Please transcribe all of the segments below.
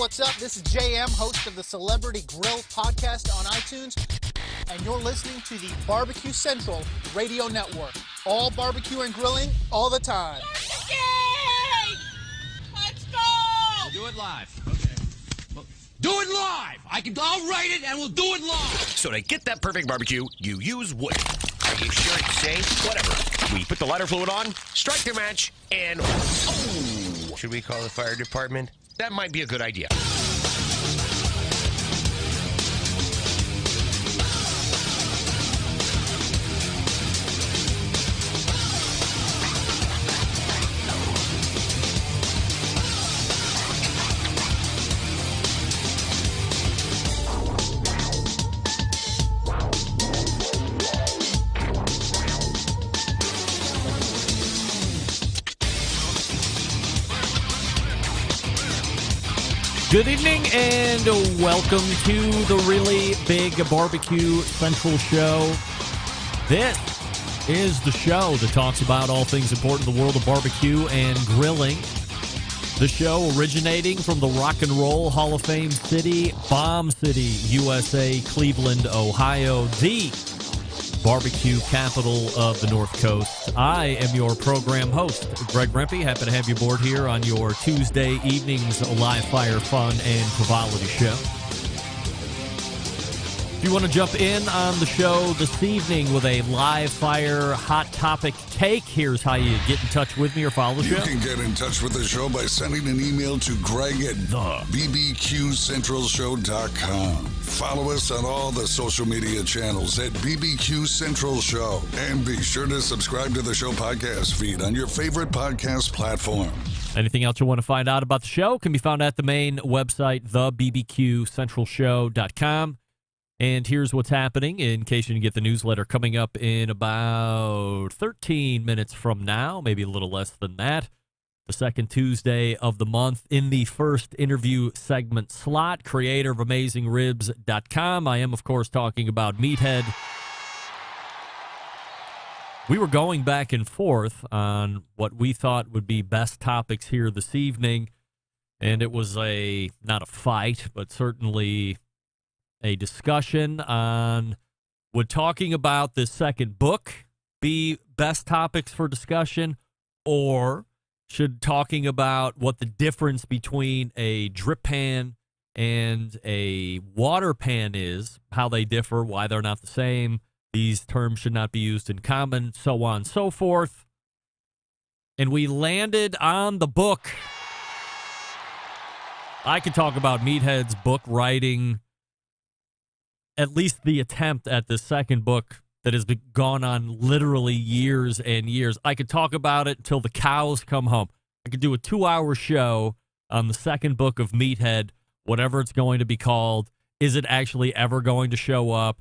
what's up? This is JM, host of the Celebrity Grill podcast on iTunes, and you're listening to the Barbecue Central Radio Network. All barbecue and grilling, all the time. Barbecue! Let's go! We'll do it live. Okay. Well, do it live! I'll write it and we'll do it live! So to get that perfect barbecue, you use wood. Are you sure it's safe? Whatever. We put the lighter fluid on, strike the match, and... Oh! Should we call the fire department? That might be a good idea. Good evening and welcome to the really big Barbecue Central show. This is the show that talks about all things important in the world of barbecue and grilling. The show originating from the Rock and Roll Hall of Fame city, Bomb City, USA, Cleveland, Ohio, the barbecue capital of the North Coast. I am your program host, Greg Rempe. Happy to have you aboard here on your Tuesday evening's live fire fun and frivolity show. If you want to jump in on the show this evening with a live fire hot topic take, here's how you get in touch with me or follow the show. You can get in touch with the show by sending an email to Greg at bbqcentralshow.com. Follow us on all the social media channels at BBQ Central Show. And be sure to subscribe to the show podcast feed on your favorite podcast platform. Anything else you want to find out about the show can be found at the main website, thebbqcentralshow.com. And here's what's happening in case you didn't get the newsletter coming up in about 13 minutes from now, maybe a little less than that. The second Tuesday of the month in the first interview segment slot, creator of AmazingRibs.com. I am, of course, talking about Meathead. We were going back and forth on what we thought would be best topics here this evening, and it was not a fight, but certainly a discussion on would talking about this second book be best topics for discussion, or should talking about what the difference between a drip pan and a water pan is, how they differ, why they're not the same, these terms should not be used in common, so on and so forth. And we landed on the book. I could talk about Meathead's book writing, at least the attempt at the second book that has been gone on literally years and years. I could talk about it till the cows come home. I could do a 2-hour show on the second book of Meathead, whatever it's going to be called. Is it actually ever going to show up?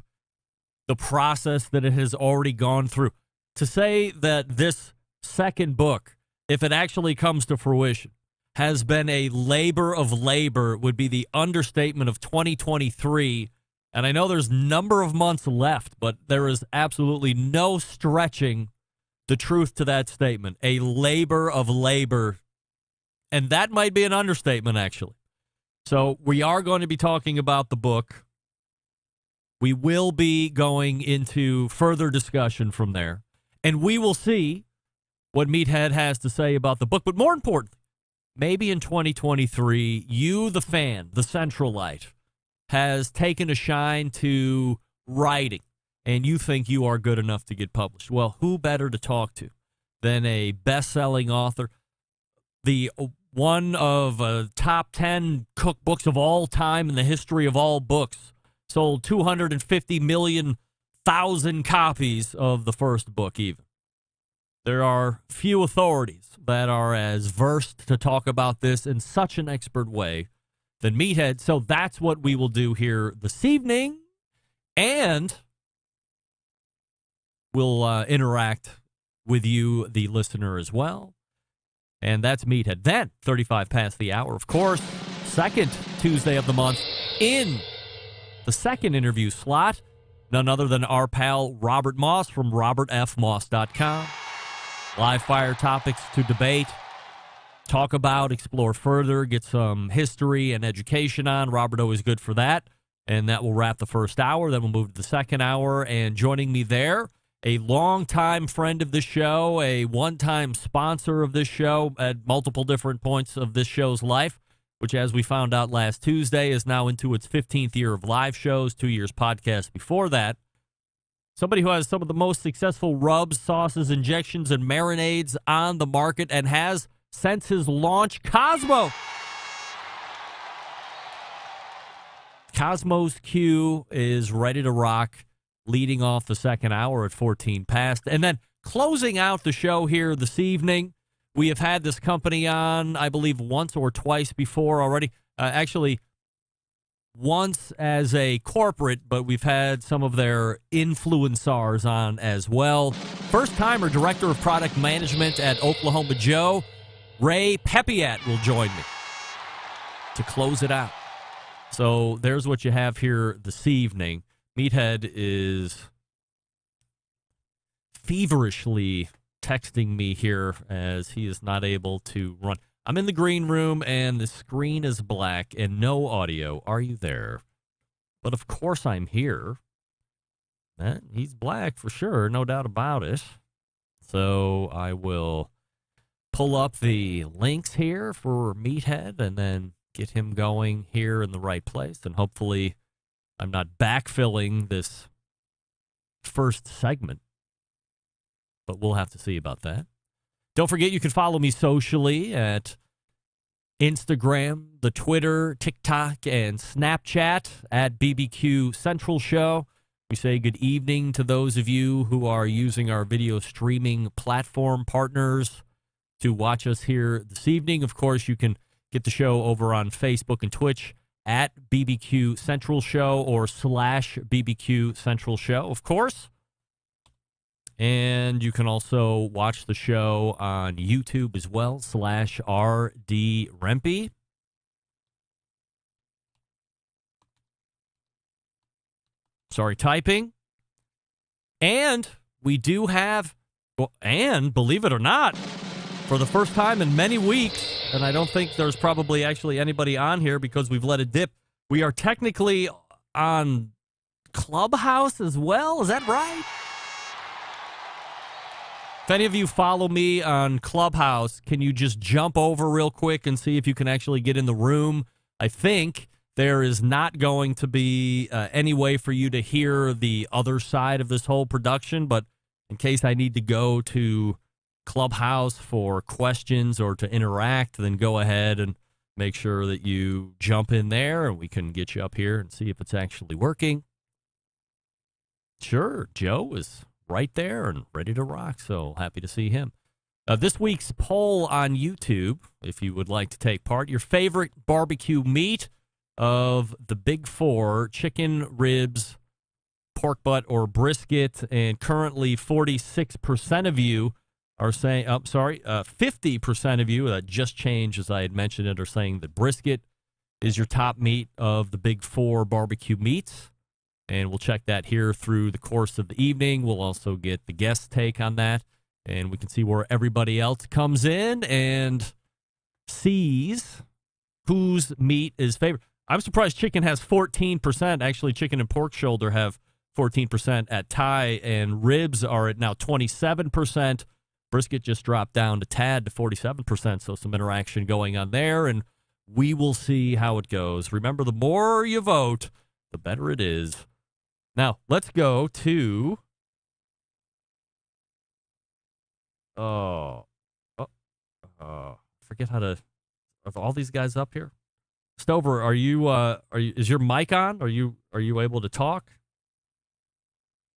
The process that it has already gone through. To say that this second book, if it actually comes to fruition, has been a labor of labor would be the understatement of 2023. And I know there's a number of months left, but there is absolutely no stretching the truth to that statement. A labor of labor. And that might be an understatement, actually. So we are going to be talking about the book. We will be going into further discussion from there. And we will see what Meathead has to say about the book. But more importantly, maybe in 2023, you, the fan, the Centralite, has taken a shine to writing, and you think you are good enough to get published. Well, who better to talk to than a best-selling author, the one of top 10 cookbooks of all time in the history of all books, sold 250 million copies of the first book even. There are few authorities that are as versed to talk about this in such an expert way than Meathead. So that's what we will do here this evening. And we'll interact with you, the listener, as well. And that's Meathead. Then, 35 past the hour, of course, second Tuesday of the month in the second interview slot, none other than our pal Robert Moss from robertfmoss.com. Live fire topics to debate. talk about, explore further, get some history and education on. Robert always good for that. And that will wrap the first hour. Then we'll move to the second hour. And joining me there, a longtime friend of the show, a one-time sponsor of this show at multiple different points of this show's life, which, as we found out last Tuesday, is now into its 15th year of live shows, 2 years podcast before that. Somebody who has some of the most successful rubs, sauces, injections, and marinades on the market and has, since his launch, Kosmo. Kosmo's Q is ready to rock, leading off the second hour at 14 past. And then closing out the show here this evening, we have had this company on, I believe, once or twice before already. Actually, once as a corporate, but we've had some of their influencers on as well. First-timer Director of Product Management at Oklahoma Joe, Ray Pepiat, will join me to close it out. So there's what you have here this evening. Meathead is feverishly texting me here as he is not able to run. I'm in the green room, and the screen is black and no audio. Are you there? But of course I'm here. He's black for sure, no doubt about it. So I will pull up the links here for Meathead and then get him going here in the right place. And hopefully I'm not backfilling this first segment. But we'll have to see about that. Don't forget, you can follow me socially at Instagram, the Twitter, TikTok, and Snapchat at BBQ Central Show. We say good evening to those of you who are using our video streaming platform partners to watch us here this evening. Of course, you can get the show over on Facebook and Twitch at BBQ Central Show or /BBQ Central Show, of course. And you can also watch the show on YouTube as well, /RD Rempe. Sorry, typing. And we do have, and believe it or not, for the first time in many weeks, and I don't think there's probably actually anybody on here because we've let it dip, we are technically on Clubhouse as well. Is that right? If any of you follow me on Clubhouse, can you just jump over real quick and see if you can actually get in the room? I think there is not going to be any way for you to hear the other side of this whole production, but in case I need to go to Clubhouse for questions or to interact, then go ahead and make sure that you jump in there and we can get you up here and see if it's actually working. Sure, Joe is right there and ready to rock, so happy to see him. This week's poll on YouTube, if you would like to take part, your favorite barbecue meat of the big four: chicken, ribs, pork butt, or brisket. And currently 46% of you are saying, 50% of you, that just changed as I had mentioned it, are saying that brisket is your top meat of the big four barbecue meats. And we'll check that here through the course of the evening. We'll also get the guest take on that. And we can see where everybody else comes in and sees whose meat is favorite. I'm surprised chicken has 14%. Actually, chicken and pork shoulder have 14% at tie, and ribs are at now 27%. Brisket just dropped down to tad to 47%, so some interaction going on there, and we will see how it goes. Remember, the more you vote, the better it is. Now, let's go to... forget how to... Are all these guys up here? Stover, is your mic on? Are you able to talk?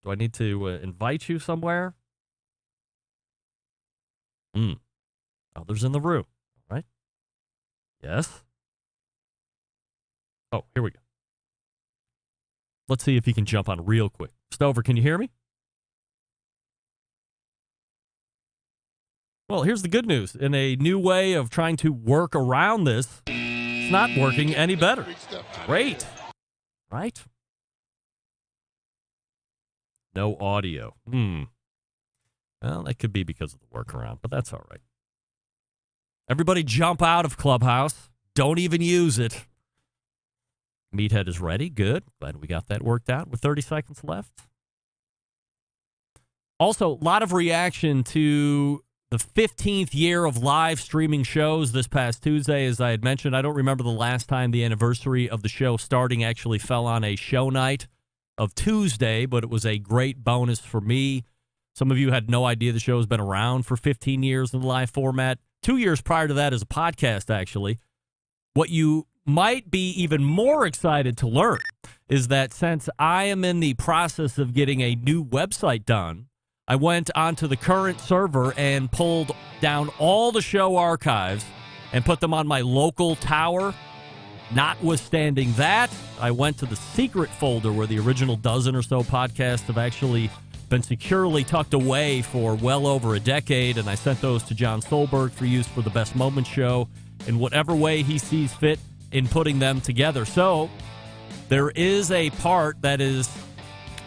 Do I need to invite you somewhere? Others in the room, right? Yes. Oh, here we go. Let's see if he can jump on real quick. Stover, can you hear me? Well, here's the good news. In a new way of trying to work around this, it's not working any better. Great. Right? No audio. Well, that could be because of the workaround, but that's all right. Everybody jump out of Clubhouse. Don't even use it. Meathead is ready. Good. Glad we got that worked out with 30 seconds left. Also, a lot of reaction to the 15th year of live streaming shows this past Tuesday. As I had mentioned, I don't remember the last time the anniversary of the show starting actually fell on a show night of Tuesday, but it was a great bonus for me. Some of you had no idea the show has been around for 15 years in the live format. 2 years prior to that as a podcast, actually. What you might be even more excited to learn is that since I am in the process of getting a new website done, I went onto the current server and pulled down all the show archives and put them on my local tower. Notwithstanding that, I went to the secret folder where the original dozen or so podcasts have actually been securely tucked away for well over a decade, and I sent those to John Solberg for use for the Best Moments show in whatever way he sees fit in putting them together. So there is a part that is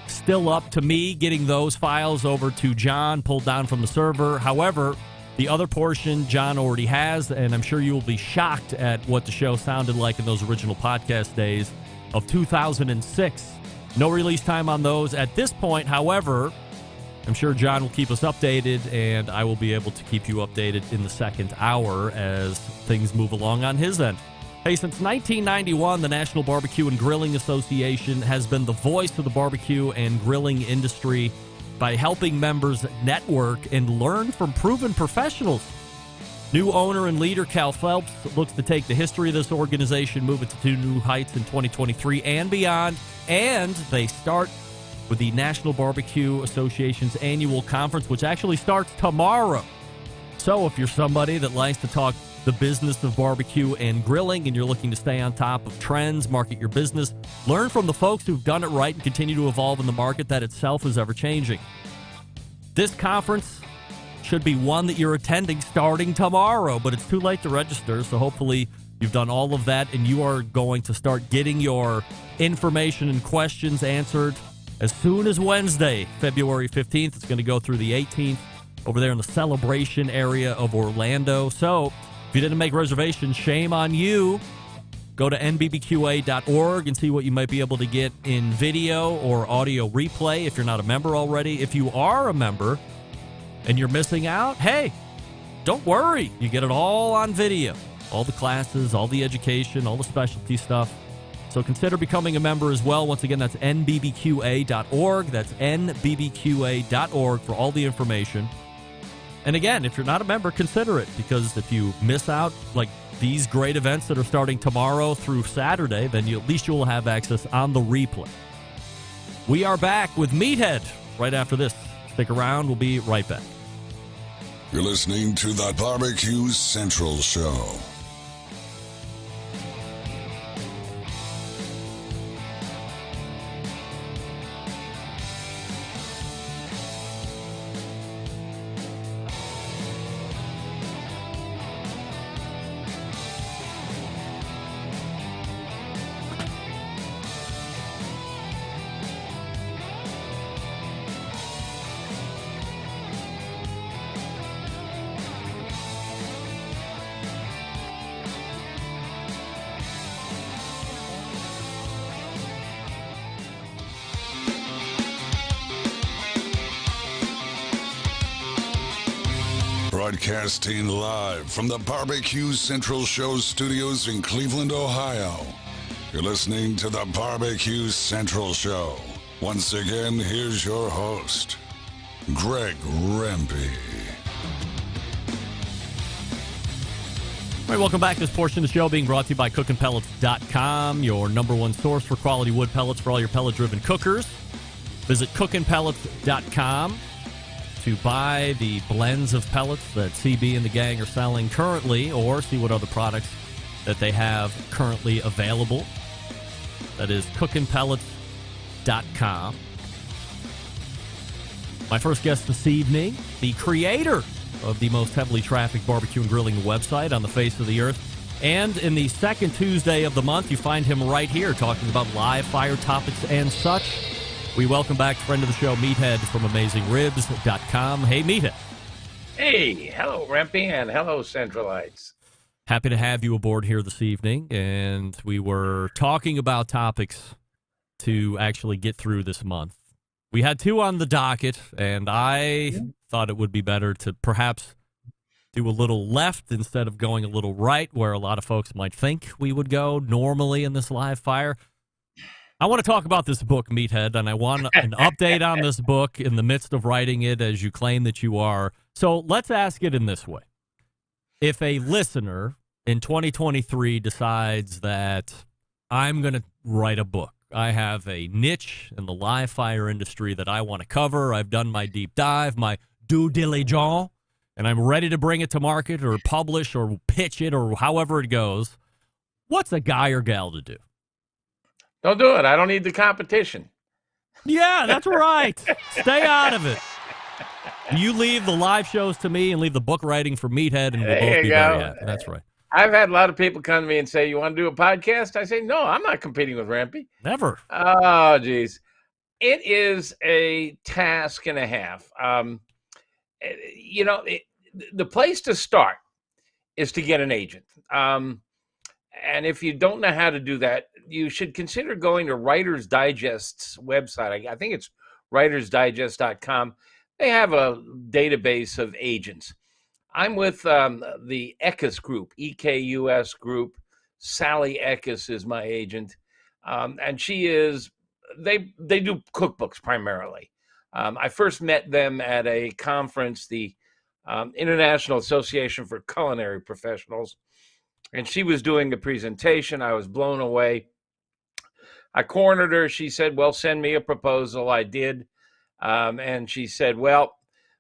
still up to me getting those files over to John, pulled down from the server. However, the other portion John already has, and I'm sure you will be shocked at what the show sounded like in those original podcast days of 2006. No release time on those at this point. However, I'm sure John will keep us updated, and I will be able to keep you updated in the second hour as things move along on his end. Hey, since 1991, the National Barbecue and Grilling Association has been the voice of the barbecue and grilling industry by helping members network and learn from proven professionals. New owner and leader Cal Phelps looks to take the history of this organization, move it to new heights in 2023 and beyond. And they start with the National Barbecue Association's annual conference, which actually starts tomorrow. So if you're somebody that likes to talk the business of barbecue and grilling and you're looking to stay on top of trends, market your business, learn from the folks who've done it right and continue to evolve in the market that itself is ever changing. This conference should be one that you're attending starting tomorrow, but it's too late to register, so hopefully you've done all of that and you are going to start getting your information and questions answered as soon as Wednesday, February 15th. It's going to go through the 18th over there in the Celebration area of Orlando. So if you didn't make reservations, shame on you. Go to nbbqa.org and see what you might be able to get in video or audio replay if you're not a member already. If you are a member and you're missing out, hey, don't worry. You get it all on video. All the classes, all the education, all the specialty stuff. So consider becoming a member as well. Once again, that's nbbqa.org. That's nbbqa.org for all the information. And again, if you're not a member, consider it, because if you miss out like these great events that are starting tomorrow through Saturday, then at least you will have access on the replay. We are back with Meathead right after this. Stick around. We'll be right back. You're listening to the Barbecue Central Show. Broadcasting live from the Barbecue Central Show studios in Cleveland, Ohio. You're listening to the Barbecue Central Show. Once again, here's your host, Greg Rempe. All right, welcome back to this portion of the show being brought to you by cookinpellets.com, your number one source for quality wood pellets for all your pellet-driven cookers. Visit cookinpellets.com to buy the blends of pellets that CB and the gang are selling currently, or see what other products that they have currently available. That is cookinpellets.com. My first guest this evening, the creator of the most heavily trafficked barbecue and grilling website on the face of the earth. And in the second Tuesday of the month, you find him right here talking about live fire topics and such. We welcome back friend of the show, Meathead from AmazingRibs.com. Hey, Meathead. Hey, hello, Rempy, and hello, Centralites. Happy to have you aboard here this evening. And we were talking about topics to actually get through this month. We had two on the docket, and I thought it would be better to perhaps do a little left instead of going a little right, where a lot of folks might think we would go normally in this live fire. I want to talk about this book, Meathead, and I want an update on this book in the midst of writing it, as you claim that you are. So let's ask it in this way. If a listener in 2023 decides that I'm going to write a book, I have a niche in the live fire industry that I want to cover, I've done my deep dive, my due diligence, and I'm ready to bring it to market or publish or pitch it or however it goes, what's a guy or gal to do? Don't do it. I don't need the competition. Yeah, that's right. Stay out of it. You leave the live shows to me and leave the book writing for Meathead, and we'll both be very happy. That's right. I've had a lot of people come to me and say, you want to do a podcast? I say, no, I'm not competing with Rampy. Never. Oh, geez. It is a task and a half. The place to start is to get an agent. And if you don't know how to do that, you should consider going to Writer's Digest's website. I think it's writersdigest.com. They have a database of agents. I'm with the Ekus group, EKUS group. Sally Ekus is my agent. And she is, they do cookbooks primarily. I first met them at a conference, the International Association for Culinary Professionals. And she was doing a presentation. I was blown away. I cornered her. She said, well, send me a proposal. I did. And she said, well,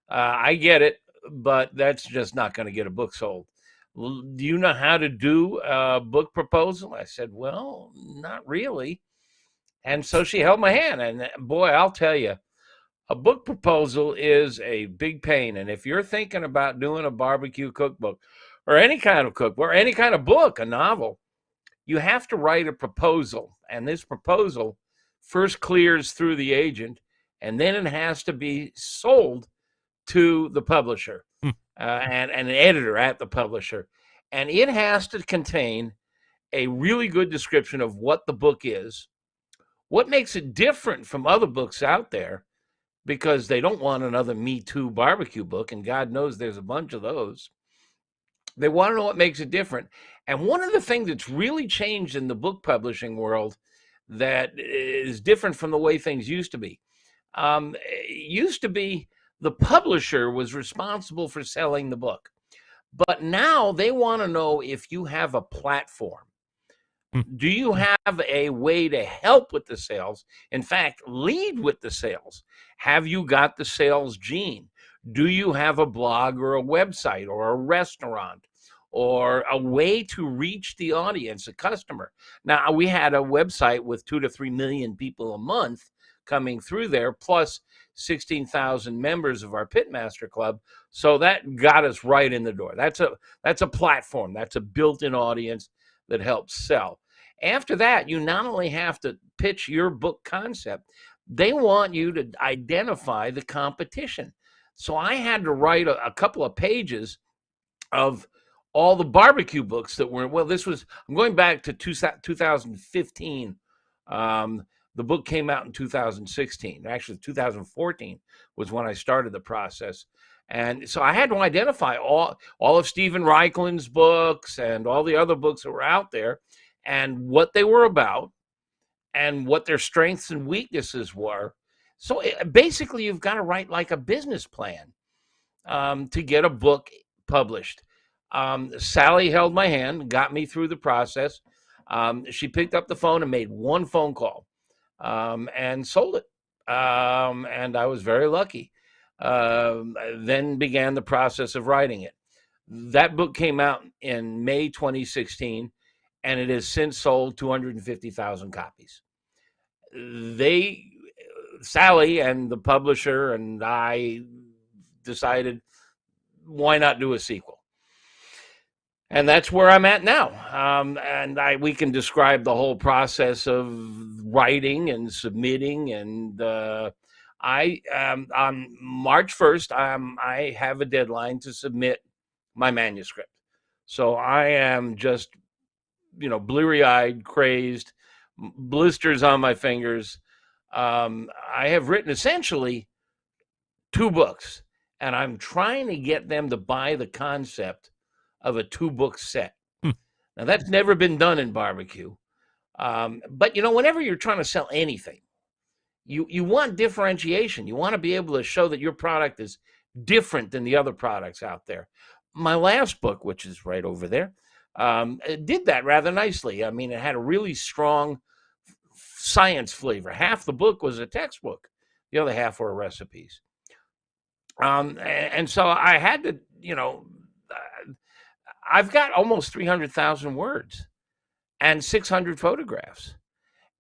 I get it, but that's just not going to get a book sold. Do you know how to do a book proposal? I said, well, not really. And so she held my hand. And boy, I'll tell you, a book proposal is a big pain. And if you're thinking about doing a barbecue cookbook, or any kind of cookbook, or any kind of book, a novel, you have to write a proposal. And this proposal first clears through the agent, and then it has to be sold to the publisher and an editor at the publisher. And it has to contain a really good description of what the book is, what makes it different from other books out there, because they don't want another Me Too barbecue book, and God knows there's a bunch of those. They want to know what makes it different. And one of the things that's really changed in the book publishing world that is different from the way things used to be. The publisher was responsible for selling the book. But now they want to know if you have a platform. Do you have a way to help with the sales? In fact, lead with the sales. Have you got the sales gene? Do you have a blog or a website or a restaurant or a way to reach the audience, a customer? Now, we had a website with 2 to 3 million people a month coming through there, plus 16,000 members of our Pitmaster Club. So that got us right in the door. That's a platform. That's a built-in audience that helps sell. After that, you not only have to pitch your book concept, they want you to identify the competition. So I had to write a couple of pages of all the barbecue books that were, I'm going back to 2015. The book came out in 2016. Actually, 2014 was when I started the process. And so I had to identify all of Stephen Reichling's books and all the other books that were out there and what they were about and what their strengths and weaknesses were. So basically, you've got to write like a business plan to get a book published. Sally held my hand, got me through the process. She picked up the phone and made one phone call and sold it. And I was very lucky. Then began the process of writing it. That book came out in May 2016, and it has since sold 250,000 copies. Sally and the publisher and I decided, why not do a sequel? And that's where I'm at now. We can describe the whole process of writing and submitting. And On March 1st, I have a deadline to submit my manuscript. So I am just, bleary-eyed, crazed, blisters on my fingers. I have written essentially 2 books, and I'm trying to get them to buy the concept of a 2-book set. Now, that's never been done in barbecue. But, whenever you're trying to sell anything, you want differentiation. You want to be able to show that your product is different than the other products out there. My last book, which is right over there, it did that rather nicely. I mean, it had a really strong science flavor. Half the book was a textbook. The other half were recipes. And so I had to, I've got almost 300,000 words and 600 photographs,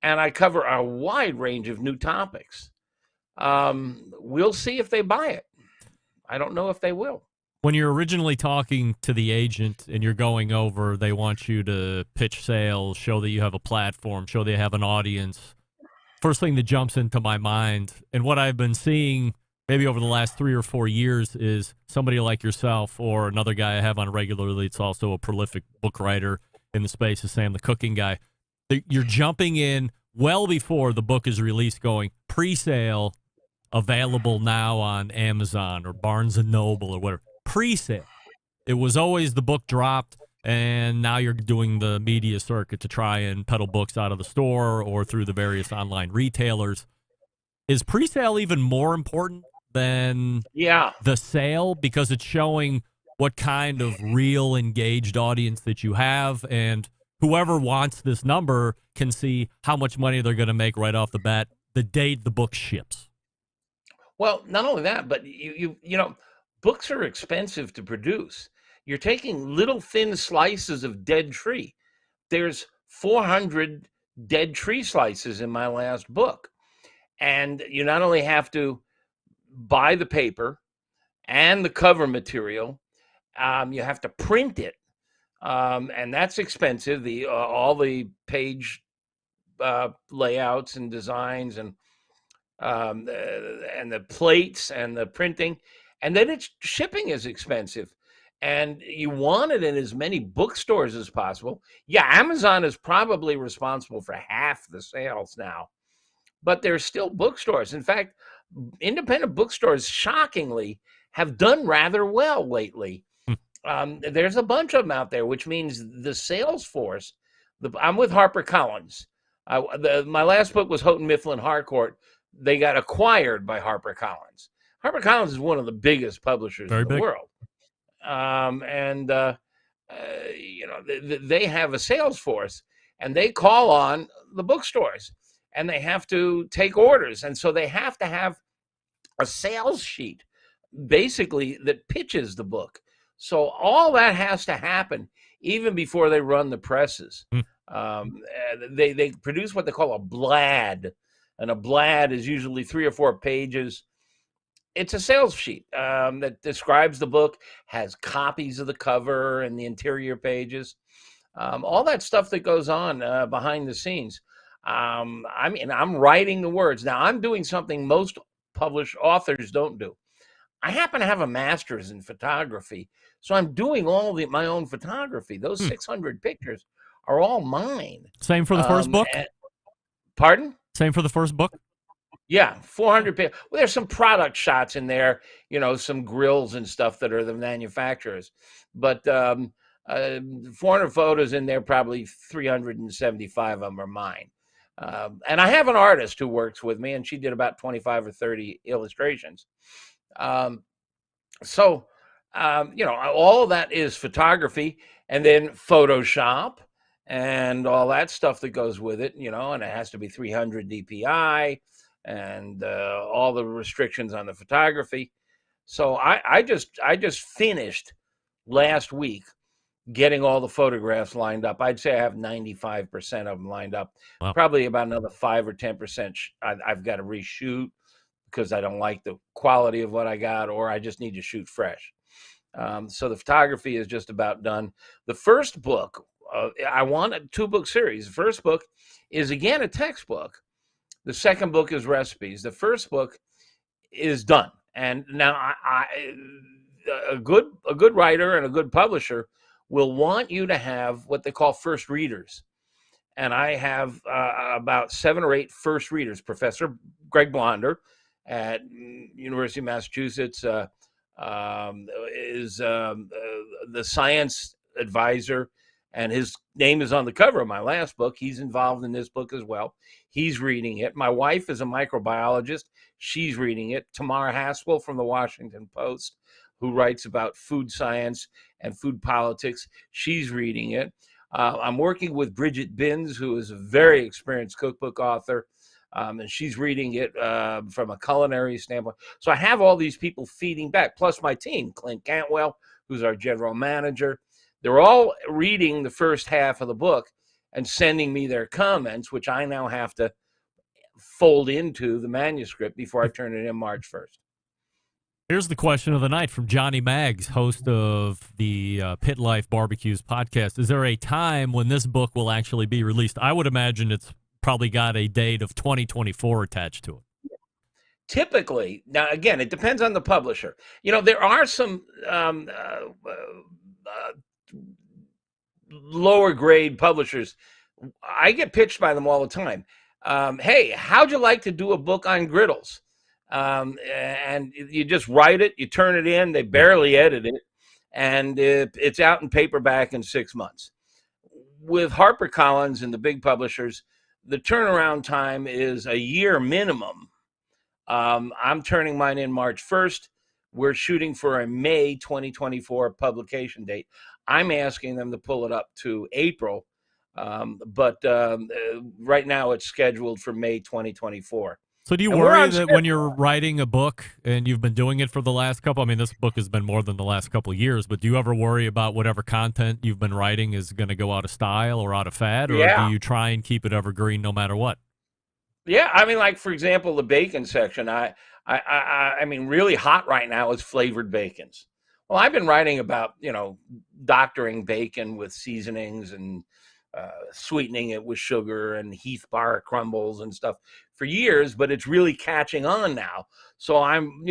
and I cover a wide range of new topics. We'll see if they buy it. I don't know if they will. When you're originally talking to the agent and you're going over, they want you to pitch sales, show that you have a platform, show they have an audience. First thing that jumps into my mind, and what I've been seeing maybe over the last 3 or 4 years, is somebody like yourself or another guy I have on regularly. It's also a prolific book writer in the space, is Sam, the cooking guy. You're jumping in well before the book is released, going pre-sale, available now on Amazon or Barnes & Noble or whatever. Pre-sale. It was always the book dropped, and now you're doing the media circuit to try and peddle books out of the store or through the various online retailers. Is pre-sale even more important than the sale, because it's showing what kind of real engaged audience that you have, and whoever wants this number can see how much money they're going to make right off the bat the date the book ships? Well, not only that, but you know, books are expensive to produce. You're taking little thin slices of dead tree. There's 400 dead tree slices in my last book. And you not only have to buy the paper and the cover material, you have to print it. And that's expensive. All the page layouts and designs and the plates and the printing, and then its shipping is expensive. And you want it in as many bookstores as possible. Yeah, Amazon is probably responsible for half the sales now, but there's still bookstores. In fact, independent bookstores, shockingly, have done rather well lately. There's a bunch of them out there, which means the sales force. I'm with HarperCollins. My last book was Houghton Mifflin Harcourt. They got acquired by HarperCollins. HarperCollins is one of the biggest publishers in the world. They have a sales force, and they call on the bookstores, and they have to take orders. And so they have to have a sales sheet, basically, that pitches the book. So all that has to happen even before they run the presses. They produce what they call a blad, and a blad is usually 3 or 4 pages. It's a sales sheet that describes the book, has copies of the cover and the interior pages, all that stuff that goes on behind the scenes. I'm writing the words. Now, I'm doing something most published authors don't do. I happen to have a master's in photography, so I'm doing my own photography. Those 600 pictures are all mine. Same for the first book? Pardon? Same for the first book? Yeah, 400 pages. Well, there's some product shots in there, some grills and stuff that are the manufacturers. But 400 photos in there, probably 375 of them are mine. And I have an artist who works with me, and she did about 25 or 30 illustrations. All of that is photography, and then Photoshop and all that stuff that goes with it, and it has to be 300 DPI and all the restrictions on the photography. So I just finished last week getting all the photographs lined up. I'd say I have 95% of them lined up. Wow. Probably about another 5 or 10% I've got to reshoot because I don't like the quality of what I got, or I just need to shoot fresh. So the photography is just about done. The first book, I want a 2-book series. The first book is, again, a textbook. The second book is recipes. The first book is done. And now a good writer and a good publisher will want you to have what they call first readers. And I have about 7 or 8 first readers. Professor Greg Blonder at University of Massachusetts is the science advisor, and his name is on the cover of my last book. He's involved in this book as well. He's reading it. My wife is a microbiologist. She's reading it. Tamara Haskell from the Washington Post, who writes about food science and food politics, she's reading it. I'm working with Bridget Binns, who is a very experienced cookbook author, and she's reading it from a culinary standpoint. So I have all these people feeding back, plus my team, Clint Cantwell, who's our general manager. They're all reading the first half of the book and sending me their comments, which I now have to fold into the manuscript before I turn it in March 1st. Here's the question of the night from Johnny Maggs, host of the Pit Life Barbecues podcast. Is there a time when this book will actually be released? I would imagine it's probably got a date of 2024 attached to it. Typically, now again, it depends on the publisher. There are some lower grade publishers. I get pitched by them all the time. Hey, how'd you like to do a book on griddles? And you just write it, you turn it in, they barely edit it, and it's out in paperback in 6 months. With HarperCollins and the big publishers, the turnaround time is a year minimum. I'm turning mine in March 1st. We're shooting for a May 2024 publication date. I'm asking them to pull it up to April, but right now it's scheduled for May 2024. So do you worry that when you're writing a book and you've been doing it for the last couple, I mean, this book has been more than the last couple of years, but do you ever worry about whatever content you've been writing is going to go out of style or out of fad, or do you try and keep it evergreen no matter what? Yeah, I mean, like, for example, the bacon section, I mean, really hot right now is flavored bacons. Well, I've been writing about, doctoring bacon with seasonings and sweetening it with sugar and Heath bar crumbles and stuff for years, but it's really catching on now. So I'm,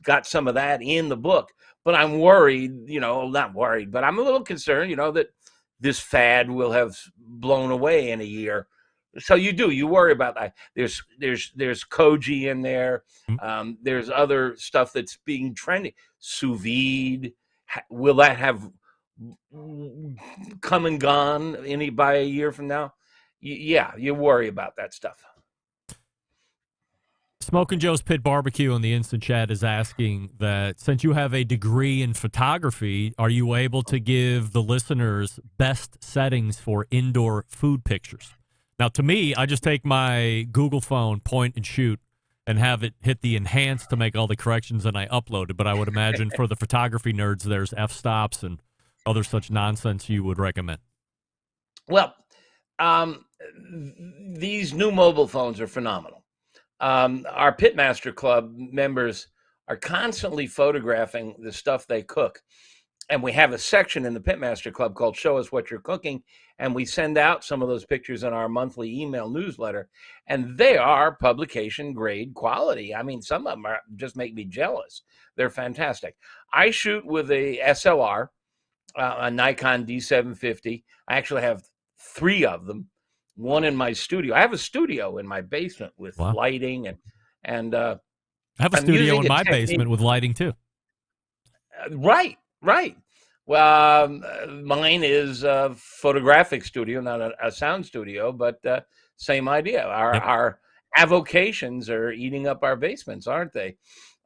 got some of that in the book, but I'm worried, not worried, but I'm a little concerned, that this fad will have blown away in a year. So you worry about that. There's koji in there. There's other stuff that's being trendy. Sous vide. Will that have come and gone by a year from now? Yeah, you worry about that stuff. Smoking Joe's Pit Barbecue on the Instant Chat is asking that since you have a degree in photography, are you able to give the listeners best settings for indoor food pictures? Now, to me, I just take my Google phone, point and shoot, and have it hit the enhance to make all the corrections, and I upload it. But I would imagine for the photography nerds, there's f-stops and other such nonsense you would recommend. Well, these new mobile phones are phenomenal. Our Pitmaster Club members are constantly photographing the stuff they cook. And we have a section in the Pitmaster Club called Show Us What You're Cooking. And we send out some of those pictures in our monthly email newsletter. And they are publication grade quality. I mean, some of them just make me jealous. They're fantastic. I shoot with a SLR, a Nikon D750. I actually have 3 of them. One in my studio. I have a studio in my basement with lighting and I have a studio in my basement with lighting too. Right. Well, mine is a photographic studio, not a sound studio, but same idea. Our avocations are eating up our basements, aren't they?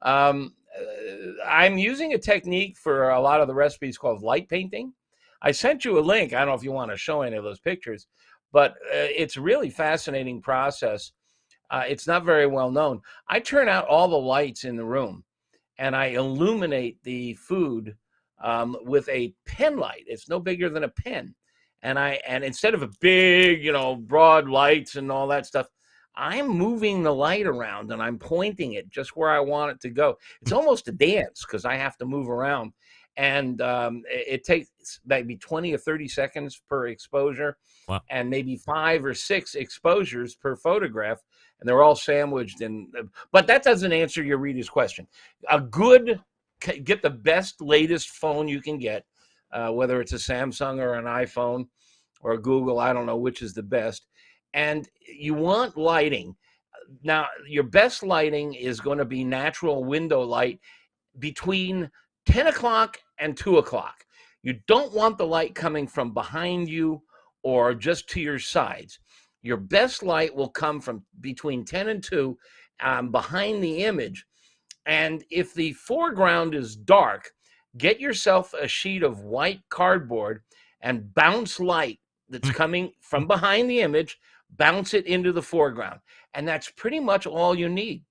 I'm using a technique for a lot of the recipes called light painting. I sent you a link. I don't know if you want to show any of those pictures, but it's a really fascinating process. It's not very well known. I turn out all the lights in the room, and I illuminate the food with a pen light. It's no bigger than a pen. And instead of a big, broad lights and all that stuff, I'm moving the light around and I'm pointing it just where I want it to go. It's almost a dance because I have to move around. and it takes maybe 20 or 30 seconds per exposure. Wow. And maybe 5 or 6 exposures per photograph, and they're all sandwiched in. But that doesn't answer your reader's question. Get the best, latest phone you can get, whether it's a Samsung or an iPhone or a Google, I don't know which is the best. And you want lighting. Now, your best lighting is going to be natural window light between 10 o'clock and 2 o'clock. You don't want the light coming from behind you or just to your sides. Your best light will come from between 10 and 2 behind the image. And if the foreground is dark, get yourself a sheet of white cardboard and bounce light that's coming from behind the image, bounce it into the foreground. And that's pretty much all you need.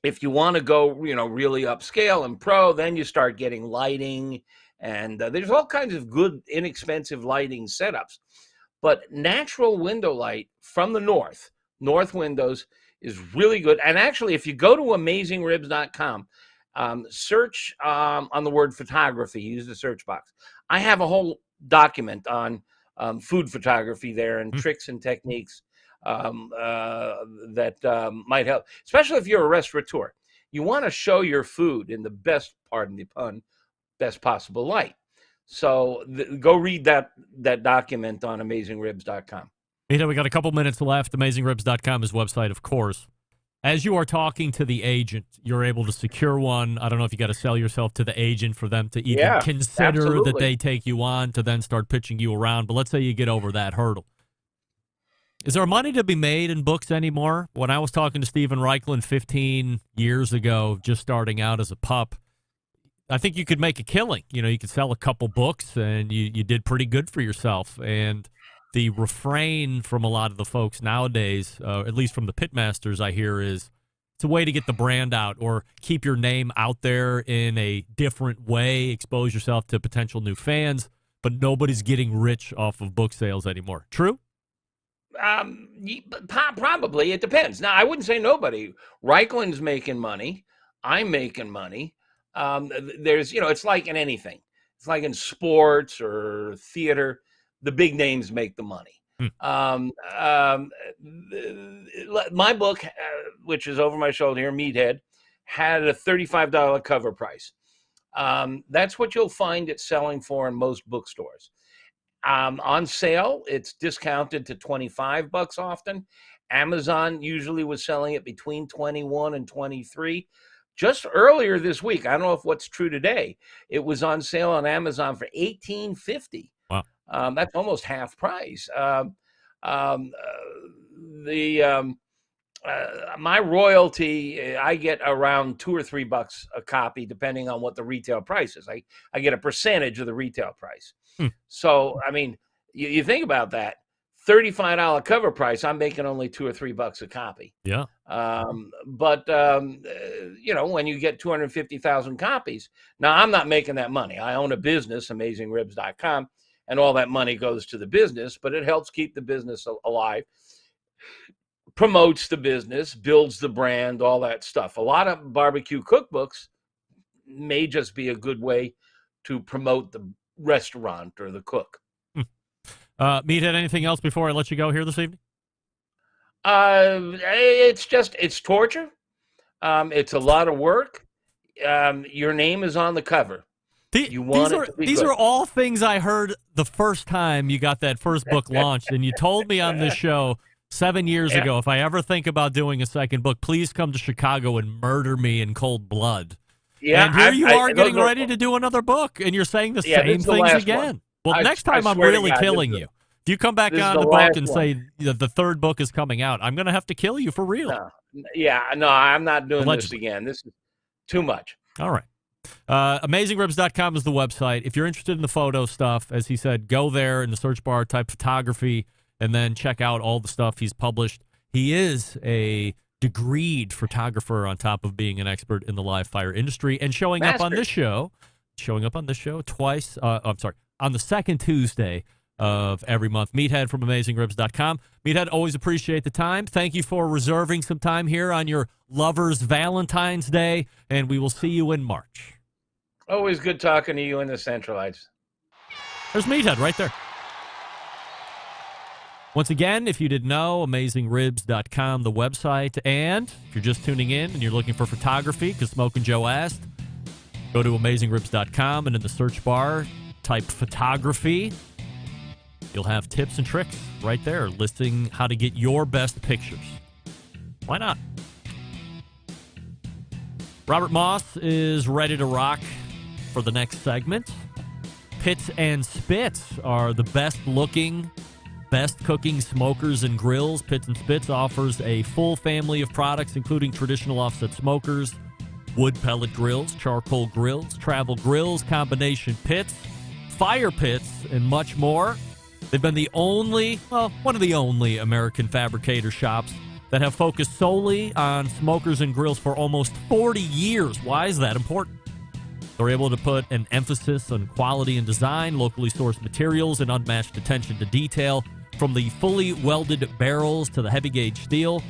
If you want to go, really upscale and pro, then you start getting lighting. And there's all kinds of good, inexpensive lighting setups. But natural window light from the north windows, is really good. And actually, if you go to AmazingRibs.com, search on the word photography, use the search box. I have a whole document on food photography there and tricks and techniques that might help, especially if you're a restaurateur. You want to show your food in the best, pardon the pun, best possible light. So go read that document on AmazingRibs.com. We got a couple minutes left. AmazingRibs.com is website, of course. As you are talking to the agent, you're able to secure one. I don't know if you got to sell yourself to the agent for them to even consider absolutely. that they take you on to then start pitching you around. But let's say you get over that hurdle. Is there money to be made in books anymore? When I was talking to Stephen Reichlin 15 years ago, just starting out as a pup, I think you could make a killing. You could sell a couple books, and you did pretty good for yourself. And the refrain from a lot of the folks nowadays, at least from the pitmasters I hear, is it's a way to get the brand out or keep your name out there in a different way, expose yourself to potential new fans, but nobody's getting rich off of book sales anymore. True? Probably. It depends. Now, I wouldn't say nobody. Reichlin's making money. I'm making money. There's, it's like in anything. It's like in sports or theater. The big names make the money. My book, which is over my shoulder here, Meathead, had a $35 cover price. That's what you'll find it selling for in most bookstores. On sale, it's discounted to $25 often. Amazon usually was selling it between $21 and $23. Just earlier this week, I don't know if what's true today, it was on sale on Amazon for $18.50. Wow. That's almost half price. My royalty, I get around $2 or $3 a copy, depending on what the retail price is. I get a percentage of the retail price. So, I mean, you think about that. $35 cover price, I'm making only $2 or $3 a copy. Yeah. But when you get 250,000 copies, now I'm not making that money. I own a business, AmazingRibs.com, and all that money goes to the business, but it helps keep the business alive, promotes the business, builds the brand, all that stuff. A lot of barbecue cookbooks may just be a good way to promote the restaurant or the cook. Meathead, anything else before I let you go here this evening? It's torture. It's a lot of work. Your name is on the cover. These are all things I heard the first time you got that first book launched, and you told me on this show 7 years ago, if I ever think about doing a second book, please come to Chicago and murder me in cold blood. Yeah, and here you are getting ready to do another book, and you're saying the same things again. One. Well, next time I'm really killing you. If you come back on the book and say the third book is coming out, I'm going to have to kill you for real. No, I'm not doing this again. This is too much. All right. AmazingRibs.com is the website. If you're interested in the photo stuff, as he said, go there in the search bar, type photography, and then check out all the stuff he's published. He is a degreed photographer on top of being an expert in the live fire industry and showing up on this show twice. On the second Tuesday of every month. Meathead from AmazingRibs.com. Meathead, always appreciate the time. Thank you for reserving some time here on your lover's Valentine's Day, and we will see you in March. Always good talking to you in the Centralites. There's Meathead right there. Once again, if you didn't know, AmazingRibs.com, the website. And if you're just tuning in and you're looking for photography, because Smoking Joe asked, go to AmazingRibs.com, and in the search bar, type photography. You'll have tips and tricks right there listing how to get your best pictures. Why not? Robert Moss is ready to rock for the next segment. Pits and Spits are the best looking, best cooking smokers and grills. Pits and Spits offers a full family of products, including traditional offset smokers, wood pellet grills, charcoal grills, travel grills, combination pits, fire pits, and much more. They've been the only, well, one of the only American fabricator shops that have focused solely on smokers and grills for almost 40 years. Why is that important? They're able to put an emphasis on quality and design, locally sourced materials, and unmatched attention to detail. From the fully welded barrels to the heavy gauge steel,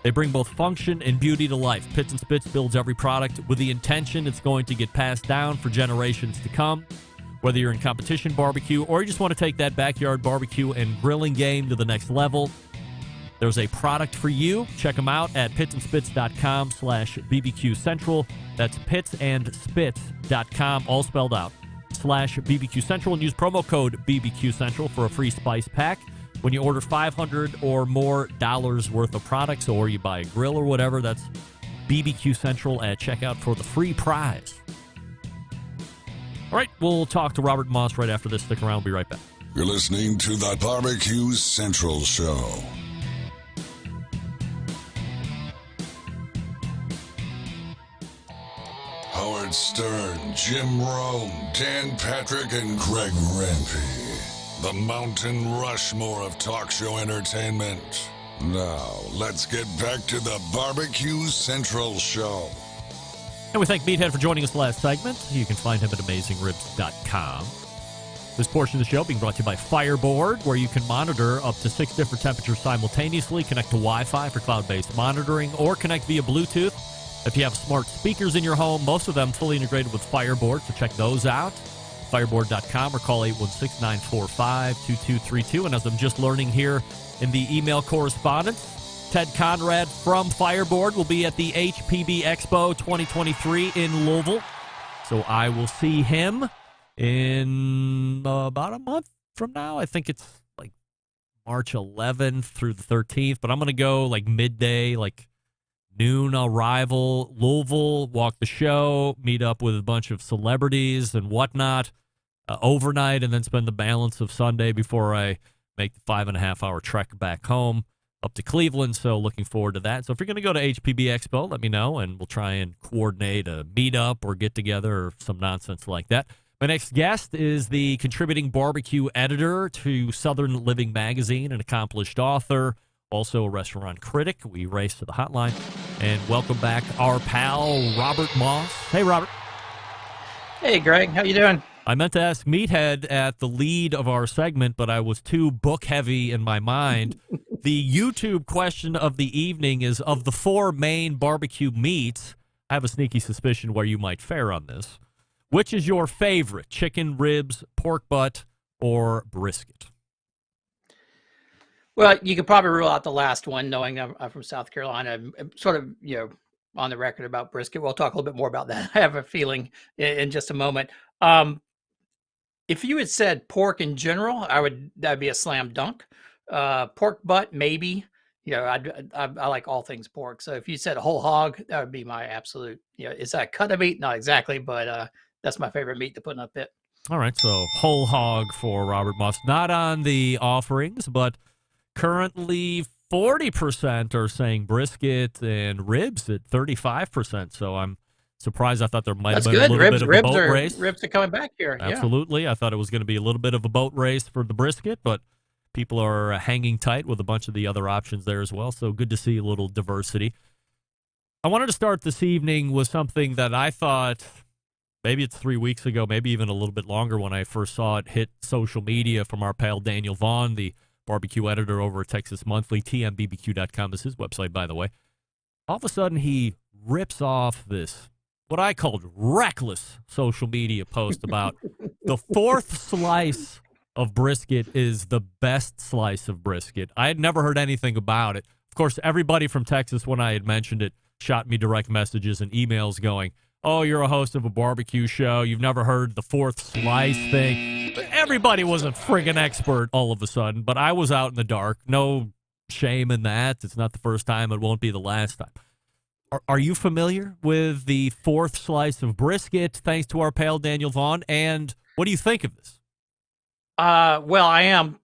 they bring both function and beauty to life. Pits and Spits builds every product with the intention it's going to get passed down for generations to come. Whether you're in competition barbecue or you just want to take that backyard barbecue and grilling game to the next level, there's a product for you. Check them out at pitsandspits.com/BBQ Central. That's pitsandspits.com, all spelled out, /BBQ Central, and use promo code BBQ Central for a free spice pack. When you order $500 or more worth of products, or you buy a grill or whatever, that's BBQ Central at checkout for the free prize. All right, we'll talk to Robert Moss right after this. Stick around. We'll be right back. You're listening to the Barbecue Central Show. Howard Stern, Jim Rome, Dan Patrick, and Greg Rempe. The Mountain Rushmore of talk show entertainment. Now, let's get back to the Barbecue Central Show. And we thank Meathead for joining us last segment. You can find him at AmazingRibs.com. This portion of the show being brought to you by Fireboard, where you can monitor up to 6 different temperatures simultaneously, connect to Wi-Fi for cloud-based monitoring, or connect via Bluetooth. If you have smart speakers in your home, most of them fully integrated with Fireboard, so check those out. Fireboard.com or call 816-945-2232. And as I'm just learning here in the email correspondence, Ted Conrad from Fireboard will be at the HPB Expo 2023 in Louisville. So I will see him in about a month from now. I think it's like March 11th through the 13th, but I'm going to go like midday, like noon arrival, Louisville, walk the show, meet up with a bunch of celebrities and whatnot overnight, and then spend the balance of Sunday before I make the 5.5-hour trek back home up to Cleveland. So looking forward to that. So if you're going to go to HPB Expo, let me know, and we'll try and coordinate a meetup or get together or some nonsense like that. My next guest is the contributing barbecue editor to Southern Living Magazine, an accomplished author, also a restaurant critic. We race to the hotline and welcome back our pal, Robert Moss. Hey, Robert. Hey, Greg. How you doing? I meant to ask Meathead at the lead of our segment, but I was too book-heavy in my mind. The YouTube question of the evening is, of the 4 main barbecue meats, I have a sneaky suspicion where you might fare on this. Which is your favorite, chicken, ribs, pork butt, or brisket? Well, you could probably rule out the last one, knowing I'm from South Carolina. I'm sort of, on the record about brisket. We'll talk a little bit more about that. I have a feeling in just a moment. If you had said pork in general, that'd be a slam dunk. Pork butt, maybe. I like all things pork. So if you said a whole hog, that would be my absolute. Is that a cut of meat? Not exactly, but that's my favorite meat to put in a pit. All right, so whole hog for Robert Moss. Not on the offerings, but currently 40% are saying brisket and ribs at 35%. So I'm surprised. I thought there might have been a little bit of a boat race. Ribs are coming back here. Absolutely. Yeah. I thought it was going to be a little bit of a boat race for the brisket, but people are hanging tight with a bunch of the other options there as well. So good to see a little diversity. I wanted to start this evening with something that I thought, maybe it's 3 weeks ago, maybe even a little bit longer, when I first saw it hit social media from our pal Daniel Vaughn, the barbecue editor over at Texas Monthly. TMBBQ.com is his website, by the way. All of a sudden, he rips off this what I called reckless social media post about the fourth slice of brisket is the best slice of brisket. I had never heard anything about it. Of course, everybody from Texas, when I had mentioned it, shot me direct messages and emails going, oh, you're a host of a barbecue show. You've never heard the fourth slice thing. But everybody was a friggin' expert all of a sudden, but I was out in the dark. No shame in that. It's not the first time. It won't be the last time. Are you familiar with the fourth slice of brisket, thanks to our pal Daniel Vaughn? And what do you think of this? Well, I am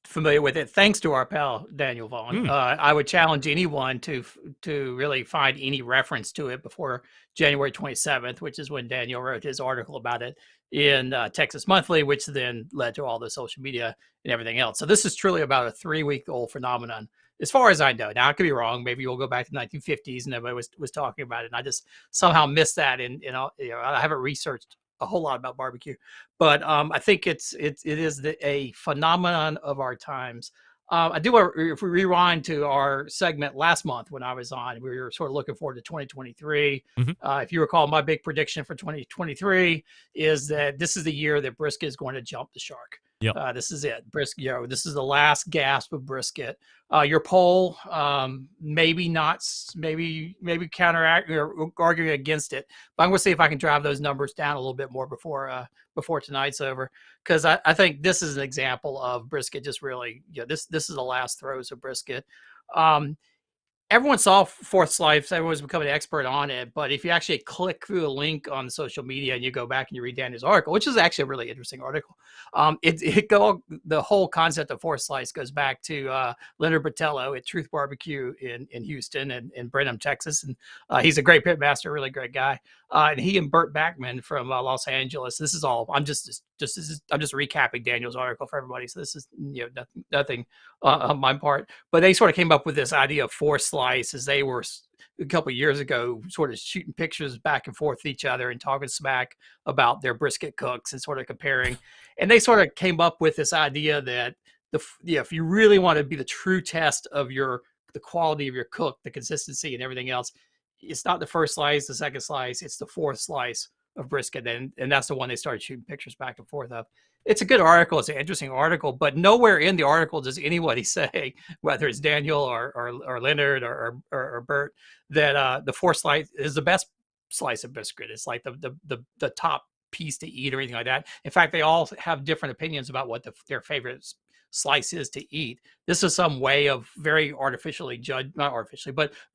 familiar with it thanks to our pal Daniel Vaughn. I would challenge anyone to really find any reference to it before January 27th, which is when Daniel wrote his article about it in Texas Monthly, which then led to all the social media and everything else. So this is truly about a 3-week-old phenomenon, as far as I know. Now, I could be wrong. Maybe we'll go back to the 1950s and everybody was talking about it, and I just somehow missed that. And I haven't researched a whole lot about barbecue, but I think it is a phenomenon of our times. I do want to, if we rewind to our segment last month when I was on, we were sort of looking forward to 2023. If you recall, my big prediction for 2023 is that this is the year that brisket is going to jump the shark. Yep. This is it. Brisket, this is the last gasp of brisket. Your poll, maybe not, maybe counteract or arguing against it. But I'm going to see if I can drive those numbers down a little bit more before tonight's over, because I think this is an example of brisket just really, this is the last throes of brisket. Everyone saw fourth slice. Everyone's becoming an expert on it. But if you actually click through a link on social media and you go back and you read Daniel's article, which is actually a really interesting article, the whole concept of fourth slice goes back to Leonard Botello at Truth Barbecue in Houston and in Brenham, Texas. And he's a great pit master, really great guy. And he and Burt Backman from Los Angeles. This is all. I'm just recapping Daniel's article for everybody. So this is nothing on my part. But they sort of came up with this idea of fourth slice as they were a couple of years ago, sort of shooting pictures back and forth with each other and talking smack about their brisket cooks and sort of comparing. And they sort of came up with this idea that if you really want to be the true test of the quality of your cook, the consistency and everything else, it's not the first slice, the second slice, it's the fourth slice of brisket. And that's the one they started shooting pictures back and forth of. It's a good article. It's an interesting article, but nowhere in the article does anybody say, whether it's Daniel or Leonard or Bert, that the fourth slice is the best slice of brisket. It's like the top piece to eat or anything like that. In fact, they all have different opinions about what their favorite slice is to eat. This is some way of very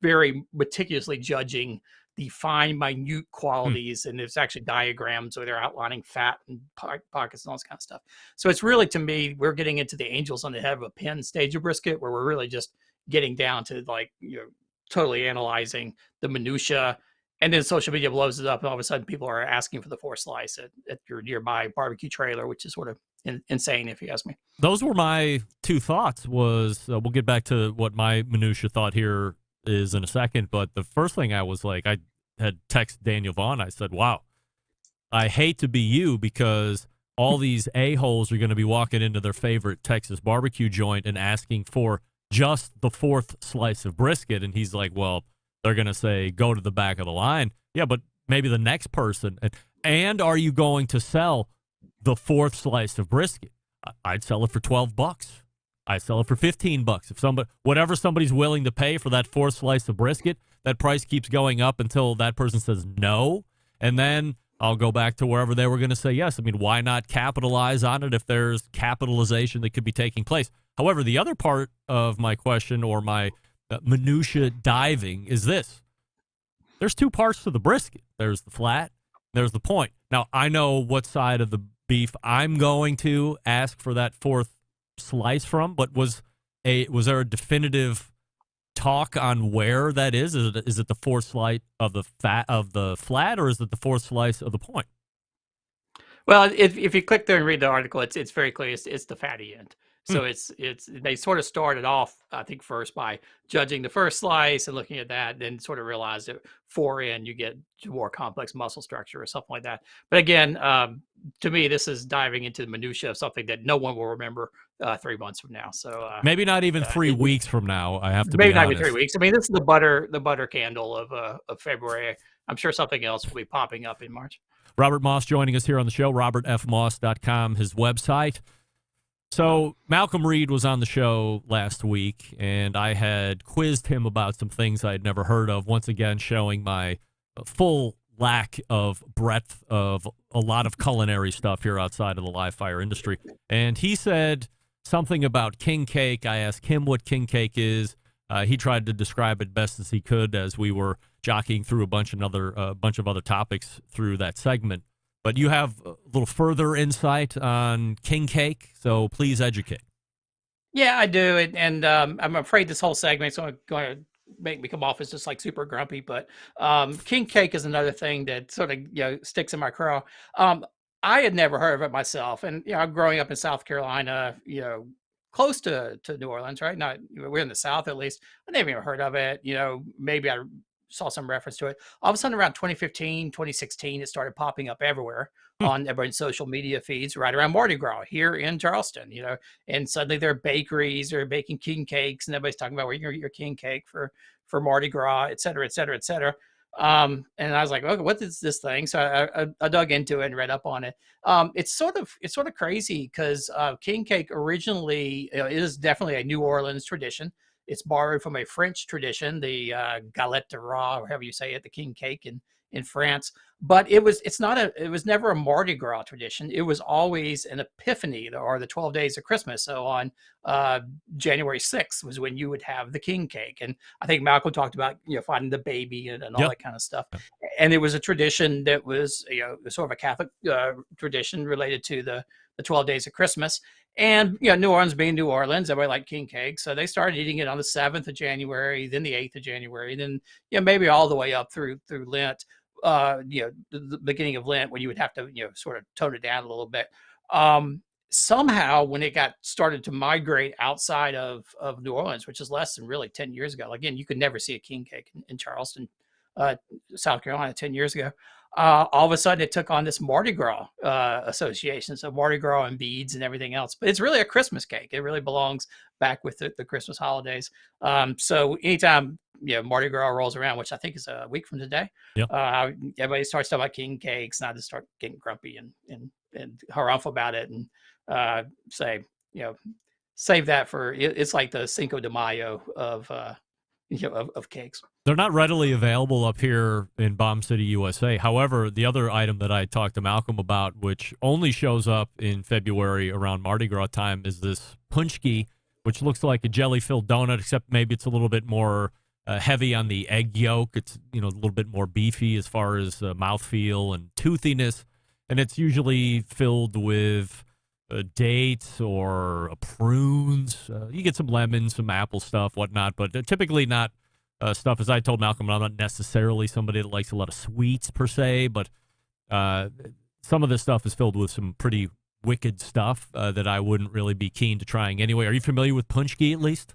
very meticulously judging the fine, minute qualities, and there's actually diagrams where they're outlining fat and pockets and all this kind of stuff. So it's really, to me, we're getting into the angels on the head of a pin stage of brisket, where we're really just getting down to totally analyzing the minutia. And then social media blows it up, and all of a sudden people are asking for the fourth slice at your nearby barbecue trailer, which is sort of insane, if you ask me. Those were my two thoughts. We'll get back to what my minutia thought here is in a second, but the first thing I was like, I had texted Daniel Vaughn. I said, wow, I hate to be you, because all these a-holes are going to be walking into their favorite Texas barbecue joint and asking for just the fourth slice of brisket. And he's like, well, they're going to say, go to the back of the line. Yeah, but maybe the next person. And are you going to sell the fourth slice of brisket? I'd sell it for $12. I sell it for $15. If whatever somebody's willing to pay for that fourth slice of brisket, that price keeps going up until that person says no. And then I'll go back to wherever they were going to say yes. I mean, why not capitalize on it if there's capitalization that could be taking place? However, the other part of my question, or my minutia diving, is this. There's two parts to the brisket. There's the flat, there's the point. Now, I know what side of the beef I'm going to ask for that fourth slice from, but was there a definitive talk on where that is? Is it the fourth slice of the flat, or is it the fourth slice of the point? Well, if you click there and read the article, it's very clear. It's the fatty end. So it's they sort of started off, I think, first by judging the first slice and looking at that, then sort of realized that 4 in you get more complex muscle structure or something like that. But again, to me, this is diving into the minutia of something that no one will remember 3 months from now. So maybe not even 3 weeks from now. I have to maybe be not honest. even 3 weeks. I mean, this is the butter candle of February. I'm sure something else will be popping up in March. Robert Moss joining us here on the show, robertfmoss.com, his website. So Malcolm Reed was on the show last week, and I had quizzed him about some things I had never heard of, once again showing my full lack of breadth of a lot of culinary stuff here outside of the live fire industry. And he said something about king cake. I asked him what king cake is. He tried to describe it best as he could as we were jockeying through a bunch of other topics through that segment. But you have a little further insight on king cake, so please educate. Yeah, I do, and I'm afraid this whole segment's going to make me come off as just like super grumpy. But king cake is another thing that sort of sticks in my craw. I had never heard of it myself, and I'm growing up in South Carolina, close to New Orleans, right? Not we're in the South at least. I never even heard of it. Maybe I saw some reference to it. All of a sudden around 2015, 2016, it started popping up everywhere on everyone's social media feeds right around Mardi Gras here in Charleston, and suddenly there are bakeries are baking king cakes and everybody's talking about where your king cake for Mardi Gras, et cetera, et cetera, et cetera. And I was like, okay, what is this thing? So I dug into it and read up on it. It's sort of crazy because king cake originally is definitely a New Orleans tradition. It's borrowed from a French tradition, the galette de roi, or however you say it, the king cake in France. But it was never a Mardi Gras tradition. It was always an Epiphany or the 12 days of Christmas. So on January 6th was when you would have the king cake. And I think Malcolm talked about finding the baby and all that kind of stuff. And it was a tradition that was sort of a Catholic tradition related to the 12 days of Christmas. And New Orleans being New Orleans, everybody liked king cake, so they started eating it on the 7th of January, then the 8th of January, then maybe all the way up through Lent. The beginning of Lent when you would have to sort of tone it down a little bit. Somehow when it got started to migrate outside of New Orleans, which is less than really 10 years ago. Again, you could never see a king cake in Charleston, South Carolina 10 years ago. All of a sudden it took on this Mardi Gras association. So Mardi Gras and beads and everything else, but it's really a Christmas cake. It really belongs back with the Christmas holidays. So anytime, Mardi Gras rolls around, which I think is a week from today, everybody starts talking about king cakes, and I just start getting grumpy and harumph about it and say, save that for, it's like the Cinco de Mayo of cakes. They're not readily available up here in Bomb City, USA. However, the other item that I talked to Malcolm about, which only shows up in February around Mardi Gras time, is this punchki, which looks like a jelly-filled donut, except maybe it's a little bit more heavy on the egg yolk. It's a little bit more beefy as far as mouthfeel and toothiness, and it's usually filled with dates or prunes. You get some lemons, some apple stuff, whatnot, but typically not stuff, as I told Malcolm, I'm not necessarily somebody that likes a lot of sweets per se, but some of this stuff is filled with some pretty wicked stuff that I wouldn't really be keen to trying anyway. Are you familiar with punchki at least?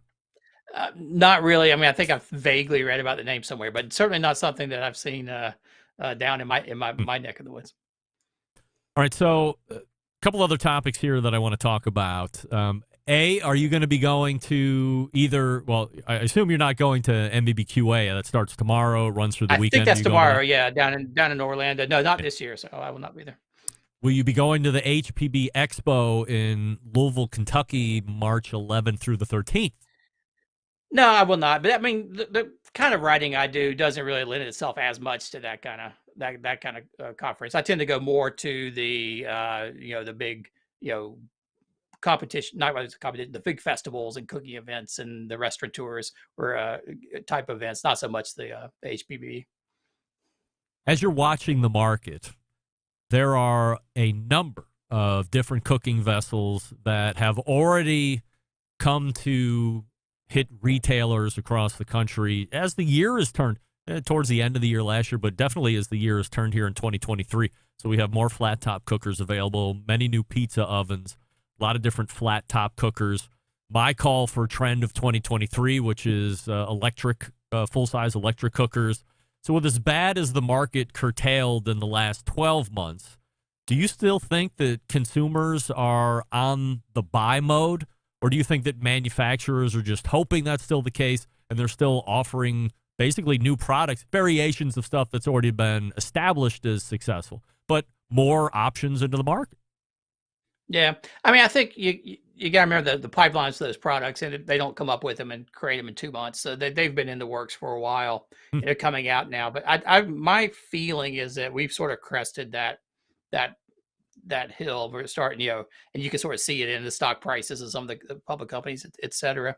Not really. I mean, I think I've vaguely read about the name somewhere, but certainly not something that I've seen down in my neck of the woods. All right, so a couple other topics here that I want to talk about. Are you going to be going to either? Well, I assume you're not going to MBBQA. That starts tomorrow, runs through the weekend. I think that's tomorrow. Yeah, down in Orlando. No, not this year. So I will not be there. Will you be going to the HPB Expo in Louisville, Kentucky, March 11th through the 13th? No, I will not. But I mean, the kind of writing I do doesn't really lend itself as much to that kind of conference. I tend to go more to the the big competition, not really the competition, the big festivals and cooking events and the restaurateurs or type events, not so much the HPB. As you're watching the market, there are a number of different cooking vessels that have already come to hit retailers across the country as the year has turned towards the end of the year last year, but definitely as the year has turned here in 2023. So we have more flat top cookers available, many new pizza ovens, a lot of different flat top cookers. My call for trend of 2023, which is electric, full-size electric cookers. So with as bad as the market curtailed in the last 12 months, do you still think that consumers are on the buy mode? Or do you think that manufacturers are just hoping that's still the case and they're still offering basically new products, variations of stuff that's already been established as successful, but more options into the market. Yeah, I mean, I think you got to remember the pipelines to those products, and they don't come up with them and create them in 2 months. So they've been in the works for a while. Hmm. They're coming out now, but my feeling is that we've sort of crested that hill. We're starting, and you can sort of see it in the stock prices of some of the public companies, et cetera.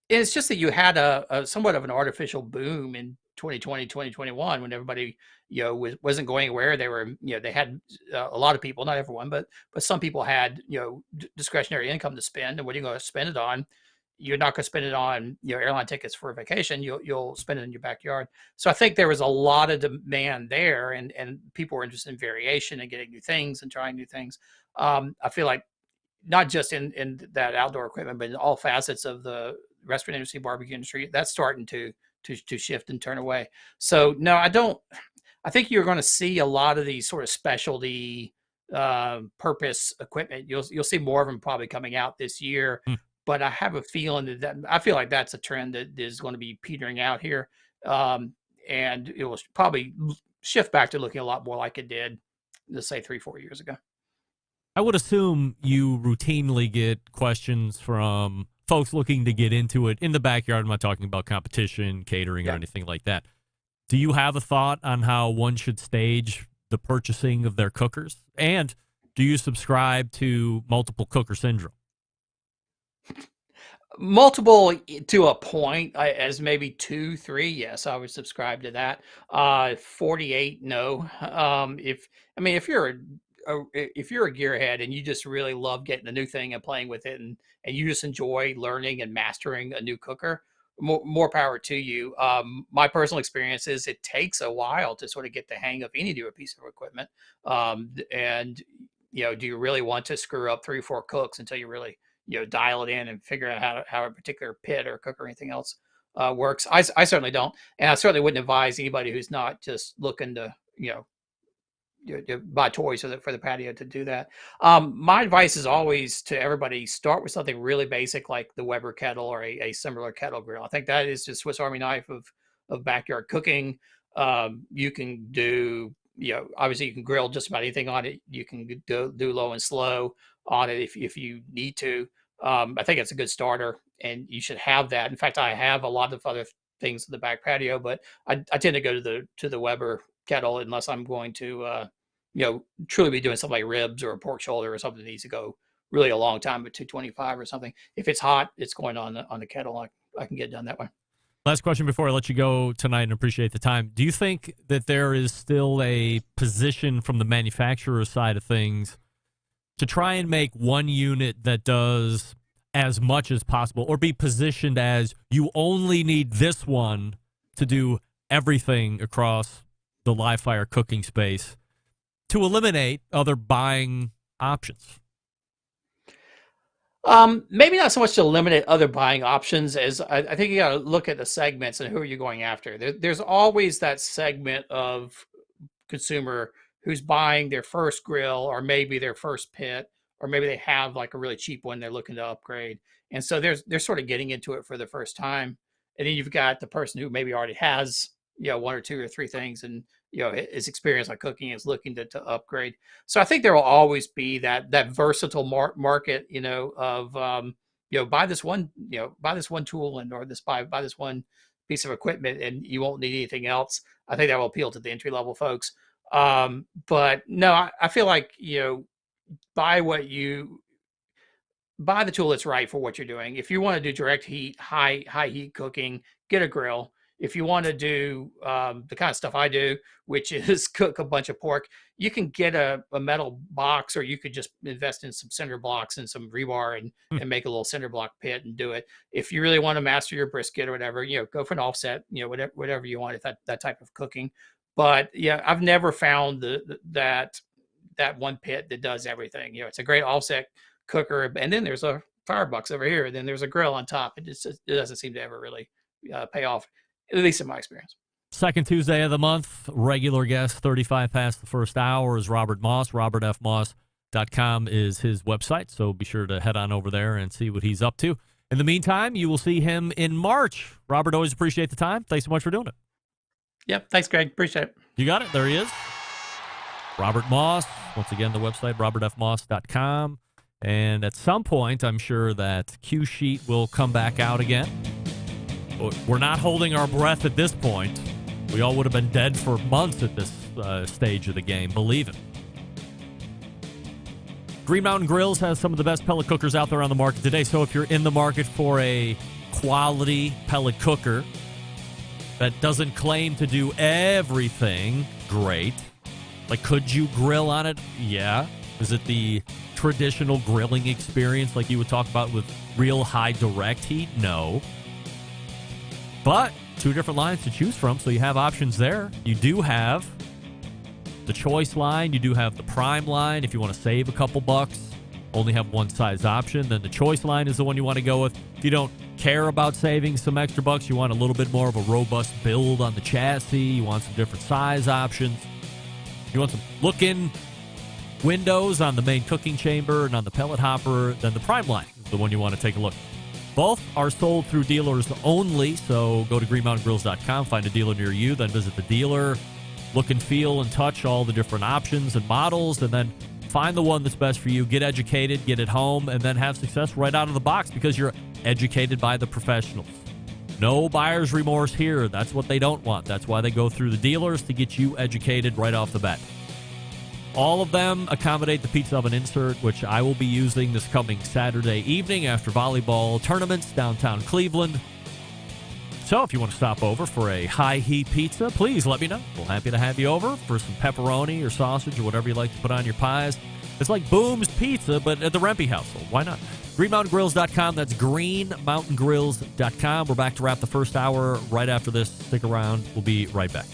It's just that you had a somewhat of an artificial boom in 2020, 2021 when everybody, wasn't going anywhere. They were, they had a lot of people, not everyone, but some people had, discretionary income to spend. And what are you going to spend it on? You're not going to spend it on, airline tickets for a vacation. You'll spend it in your backyard. So I think there was a lot of demand there, and people were interested in variation and getting new things and trying new things. I feel like not just in that outdoor equipment, but in all facets of the restaurant industry, barbecue industry, that's starting to shift and turn away. So no, I think you're going to see a lot of these sort of specialty purpose equipment. You'll see more of them probably coming out this year. But I have a feeling that I feel like that's a trend that is going to be petering out here, and it will probably shift back to looking a lot more like it did, let's say 3-4 years ago. I would assume you routinely get questions from folks looking to get into it in the backyard. I'm not talking about competition, catering, or anything like that. Do you have a thought on how one should stage the purchasing of their cookers? And do you subscribe to multiple cooker syndrome? Multiple to a point, as maybe 2, 3. Yes, I would subscribe to that. 48, no. If you're a gearhead and you just really love getting a new thing and playing with it, and you just enjoy learning and mastering a new cooker, more power to you. My personal experience is it takes a while to sort of get the hang of any new piece of equipment. And do you really want to screw up 3 or 4 cooks until you really dial it in and figure out how a particular pit or cook or anything else works? I certainly don't, and I certainly wouldn't advise anybody who's not just looking to buy toys for the patio to do that. My advice is always to everybody, start with something really basic like the Weber kettle or a similar kettle grill. I think that is the Swiss Army knife of backyard cooking. You can do, obviously you can grill just about anything on it. You can do low and slow on it if you need to. I think it's a good starter, and you should have that. In fact, I have a lot of other things in the back patio, but I tend to go to the Weber kettle unless I'm going to truly be doing something like ribs or a pork shoulder or something that needs to go really a long time, but 225 or something. If it's hot, it's going on the kettle. I can get it done that way. Last question before I let you go tonight, and appreciate the time. Do you think that there is still a position from the manufacturer side of things to try and make one unit that does as much as possible, or be positioned as you only need this one to do everything across the live fire cooking space, to eliminate other buying options? Maybe not so much to eliminate other buying options as I think you got to look at the segments and who are you going after. There's always that segment of consumer who's buying their first grill, or maybe their first pit, or maybe they have like a really cheap one they're looking to upgrade. And so they're sort of getting into it for the first time. And then you've got the person who maybe already has, 1 or 2 or 3 things, and his experience on cooking is looking to upgrade. So I think there will always be that versatile market, of buy this one, buy this one tool, and or buy this one piece of equipment, and you won't need anything else. I think that will appeal to the entry level folks. But no, I feel like buy the tool that's right for what you're doing. If you want to do direct heat, high heat cooking, get a grill. If you want to do the kind of stuff I do, which is cook a bunch of pork, you can get a metal box, or you could just invest in some cinder blocks and some rebar and make a little cinder block pit and do it. If you really want to master your brisket or whatever, go for an offset, whatever you want, if that type of cooking. But yeah, I've never found that one pit that does everything. It's a great offset cooker, and then there's a firebox over here, and then there's a grill on top. It doesn't seem to ever really pay off, at least in my experience. Second Tuesday of the month, regular guest, 35 past the first hour, is Robert Moss. RobertFMoss.com is his website, so be sure to head on over there and see what he's up to. In the meantime, you will see him in March. Robert, always appreciate the time. Thanks so much for doing it. Yep. Thanks, Greg. Appreciate it. You got it. There he is. Robert Moss. Once again, the website, robertfmoss.com. And at some point, I'm sure that Q Sheet will come back out again. We're not holding our breath at this point. We all would have been dead for months at this stage of the game. Believe it. Green Mountain Grills has some of the best pellet cookers out there on the market today. So if you're in the market for a quality pellet cooker that doesn't claim to do everything great, like, could you grill on it? Yeah. Is it the traditional grilling experience like you would talk about with real high direct heat? No. But 2 different lines to choose from, so you have options there. You do have the choice line. You do have the prime line if you want to save a couple bucks. Only have one size option. Then the choice line is the one you want to go with. If you don't care about saving some extra bucks, you want a little bit more of a robust build on the chassis. You want some different size options. You want some look-in windows on the main cooking chamber and on the pellet hopper. Then the prime line is the one you want to take a look. Both are sold through dealers only, so go to greenmountaingrills.com, find a dealer near you, then visit the dealer, look and feel and touch all the different options and models, and then find the one that's best for you, get educated, get it home, and then have success right out of the box because you're educated by the professionals. No buyer's remorse here. That's what they don't want. That's why they go through the dealers, to get you educated right off the bat. All of them accommodate the pizza oven insert, which I will be using this coming Saturday evening after volleyball tournaments downtown Cleveland. So if you want to stop over for a high heat pizza, please let me know. We're happy to have you over for some pepperoni or sausage or whatever you like to put on your pies. It's like Boom's Pizza, but at the Rempe household. Why not? GreenMountainGrills.com. That's GreenMountainGrills.com. We're back to wrap the first hour right after this. Stick around. We'll be right back.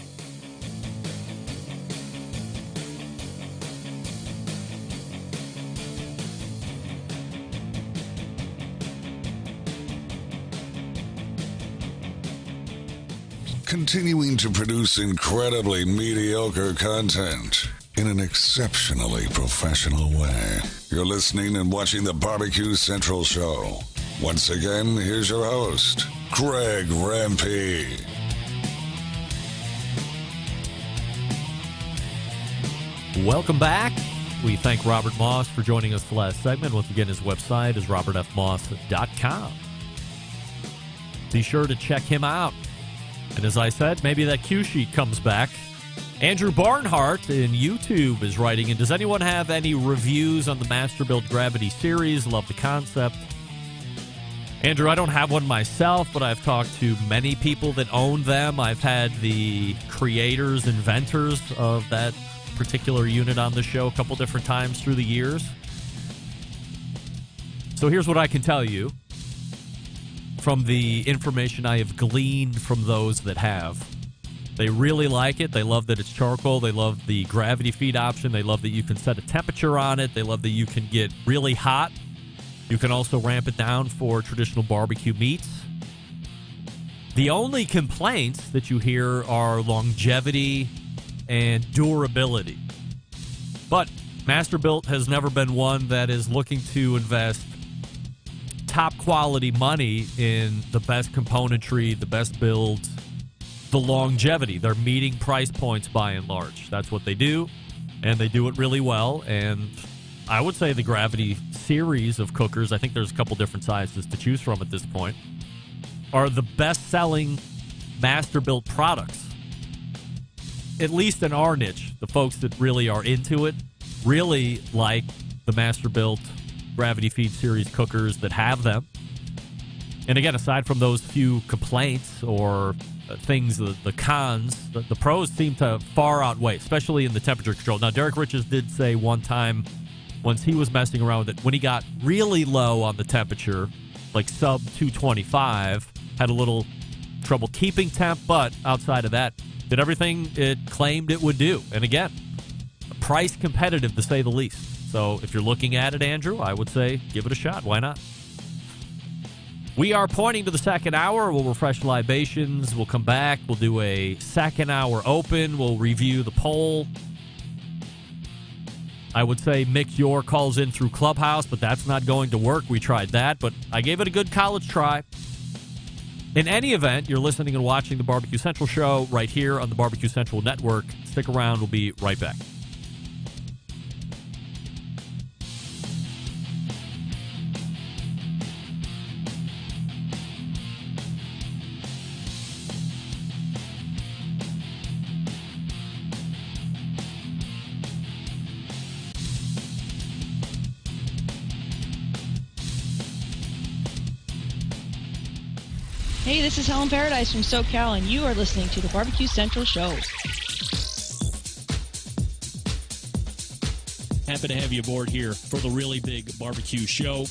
Continuing to produce incredibly mediocre content in an exceptionally professional way. You're listening and watching the Barbecue Central Show. Once again, here's your host, Greg Rempe. Welcome back. We thank Robert Moss for joining us the last segment. Once again, his website is robertfmoss.com. Be sure to check him out. And as I said, maybe that Q sheet comes back. Andrew Barnhart in YouTube is writing in, does anyone have any reviews on the Masterbuilt Gravity series? Love the concept. Andrew, I don't have one myself, but I've talked to many people that own them. I've had the creators, inventors of that particular unit on the show a couple different times through the years. So here's what I can tell you from the information I have gleaned from those that have. They really like it. They love that it's charcoal. They love the gravity feed option. They love that you can set a temperature on it. They love that you can get really hot. You can also ramp it down for traditional barbecue meats. The only complaints that you hear are longevity and durability. But Masterbuilt has never been one that is looking to invest top quality money in the best componentry, the best builds, the longevity. They're meeting price points by and large. That's what they do, and they do it really well. And I would say the Gravity series of cookers, I think there's a couple different sizes to choose from at this point, are the best-selling Masterbuilt products, at least in our niche. The folks that really are into it really like the Masterbuilt Gravity Feed series cookers that have them. And again, aside from those few complaints or things, the cons, the pros seem to far outweigh, especially in the temperature control. Now, Derek Riches did say one time, once he was messing around with it, when he got really low on the temperature, like sub 225, had a little trouble keeping temp, but outside of that, did everything it claimed it would do. And again, price competitive to say the least. So if you're looking at it, Andrew, I would say give it a shot. Why not? We are pointing to the second hour. We'll refresh libations. We'll come back. We'll do a second hour open. We'll review the poll. I would say Mick Yor calls in through Clubhouse, but that's not going to work. We tried that, but I gave it a good college try. In any event, you're listening and watching the Barbecue Central show right here on the Barbecue Central Network. Stick around. We'll be right back. Hey, this is Helen Paradise from SoCal, and you are listening to the Barbecue Central Show. Happy to have you aboard here for the really big barbecue show.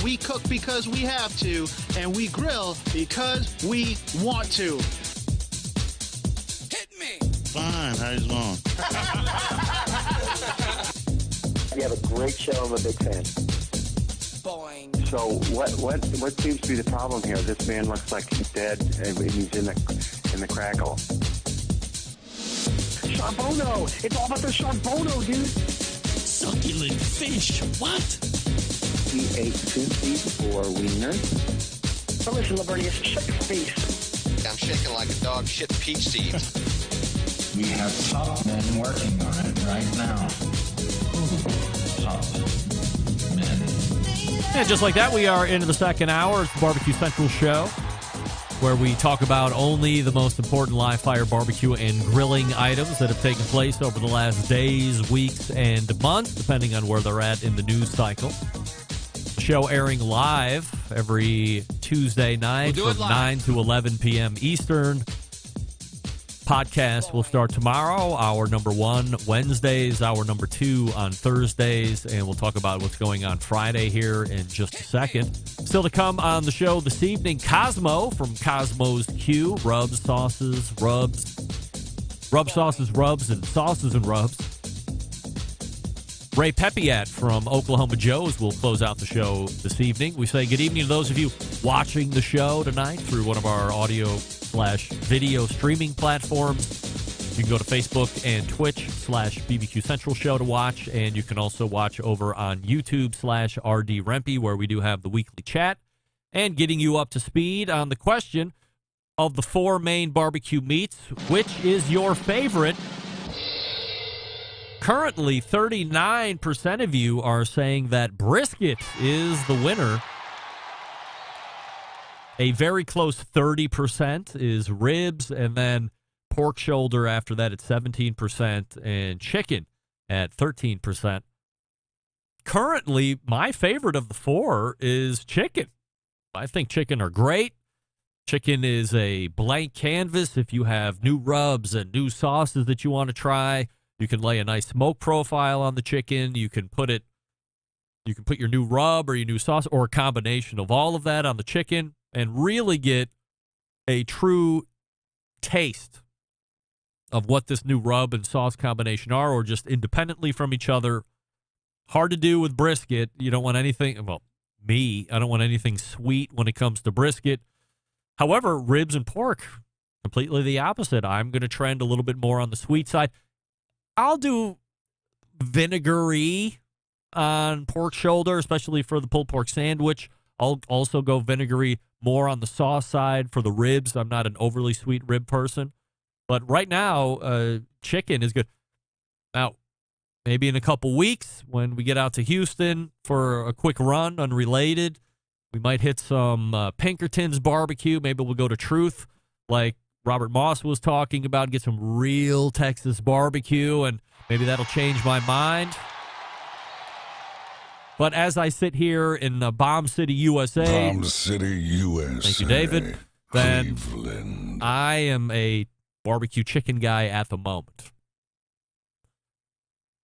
We cook because we have to, and we grill because we want to. Hit me! Fine, how's it going? You have a great show. I'm a big fan. So what seems to be the problem here? This man looks like he's dead, and he's in the crackle. Charbono! It's all about the charbono, dude. Succulent fish. What? He ate 54 wieners. So listen, Lavernius, shut your face. I'm shaking like a dog shit peach seeds. We have top men working on it right now. Top men. And just like that, we are into the second hour. It's the Barbecue Central show, where we talk about only the most important live fire barbecue and grilling items that have taken place over the last days, weeks, and months, depending on where they're at in the news cycle. The show airing live every Tuesday night from 9 to 11 p.m. Eastern. Podcast will start tomorrow, hour number 1 Wednesdays, hour number 2 on Thursdays, and we'll talk about what's going on Friday here in just a second. Still to come on the show this evening, Kosmo from Kosmo's Q, rubs, sauces, rubs, and sauces and rubs. Ray Pepiat from Oklahoma Joe's will close out the show this evening. We say good evening to those of you watching the show tonight through one of our audio/video streaming platforms. You can go to Facebook and Twitch/BBQ Central Show to watch, and you can also watch over on YouTube/RD Rempe, where we do have the weekly chat, and getting you up to speed on the question of the 4 main barbecue meats, which is your favorite? Currently, 39% of you are saying that brisket is the winner. A very close 30% is ribs, and then pork shoulder after that at 17%, and chicken at 13%. Currently, my favorite of the 4 is chicken. I think chicken are great. Chicken is a blank canvas. If you have new rubs and new sauces that you want to try, you can lay a nice smoke profile on the chicken. You can put your new rub or your new sauce or a combination of all of that on the chicken and really get a true taste of what this new rub and sauce combination are, or just independently from each other. Hard to do with brisket. You don't want anything, I don't want anything sweet when it comes to brisket. However, ribs and pork, completely the opposite. I'm going to trend a little bit more on the sweet side. I'll do vinegary on pork shoulder, especially for the pulled pork sandwich. I'll also go vinegary more on the sauce side for the ribs. I'm not an overly sweet rib person. But right now, chicken is good. Now, maybe in a couple weeks when we get out to Houston for a quick run, unrelated, we might hit some Pinkerton's barbecue. Maybe we'll go to Truth, like Robert Moss was talking about, get some real Texas barbecue, and maybe that'll change my mind. But as I sit here in Bomb City, USA. Thank you, David. Then Cleveland. I am a barbecue chicken guy at the moment.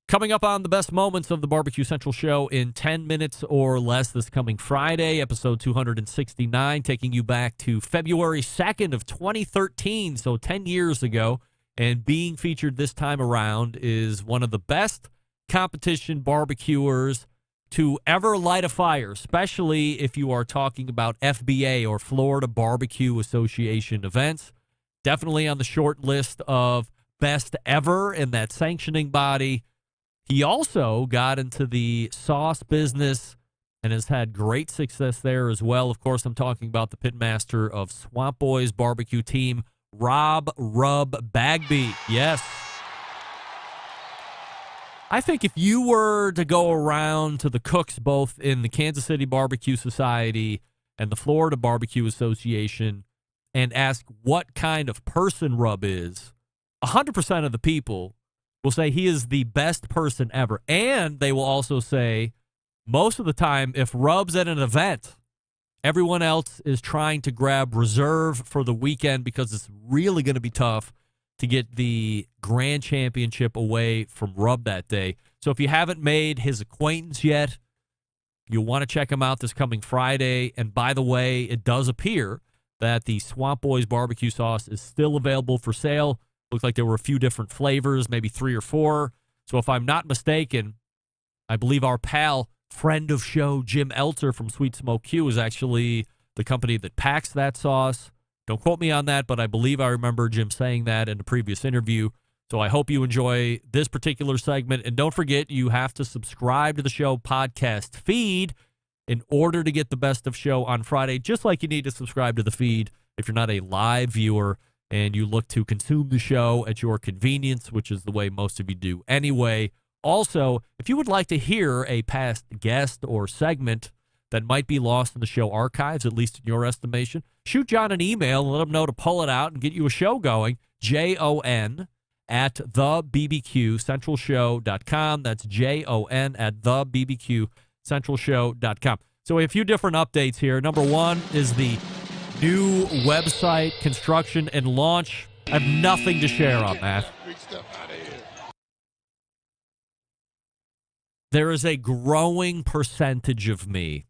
Coming up on the best moments of the Barbecue Central show in 10 minutes or less this coming Friday, episode 269, taking you back to February 2nd of 2013, so 10 years ago. And being featured this time around is one of the best competition barbecuers to ever light a fire, especially if you are talking about FBA or Florida Barbecue Association events. Definitely on the short list of best ever in that sanctioning body. He also got into the sauce business and has had great success there as well. Of course, I'm talking about the pitmaster of Swamp Boys barbecue team, Rob Rub Bagby. Yes. I think if you were to go around to the cooks both in the Kansas City Barbecue Society and the Florida Barbecue Association and ask what kind of person Rub is, 100% of the people will say he is the best person ever. And they will also say most of the time, if Rub's at an event, everyone else is trying to grab reserve for the weekend because it's really going to be tough to get the grand championship away from Rub that day. So if you haven't made his acquaintance yet, you'll want to check him out this coming Friday. And by the way, it does appear that the Swamp Boys barbecue sauce is still available for sale. Looks like there were a few different flavors, maybe 3 or 4. So if I'm not mistaken, I believe our pal, friend of show, Jim Elter from Sweet Smoke Q is actually the company that packs that sauce. Don't quote me on that, but I believe I remember Jim saying that in a previous interview. So I hope you enjoy this particular segment. And don't forget, you have to subscribe to the show podcast feed in order to get the best of show on Friday, just like you need to subscribe to the feed if you're not a live viewer and you look to consume the show at your convenience, which is the way most of you do anyway. Also, if you would like to hear a past guest or segment that might be lost in the show archives, at least in your estimation, shoot John an email and let him know to pull it out and get you a show going. JON@thebbqcentralshow.com. That's JON@thebbqcentralshow.com. So a few different updates here. Number one is the new website construction and launch. I have nothing to share on that. There is a growing percentage of me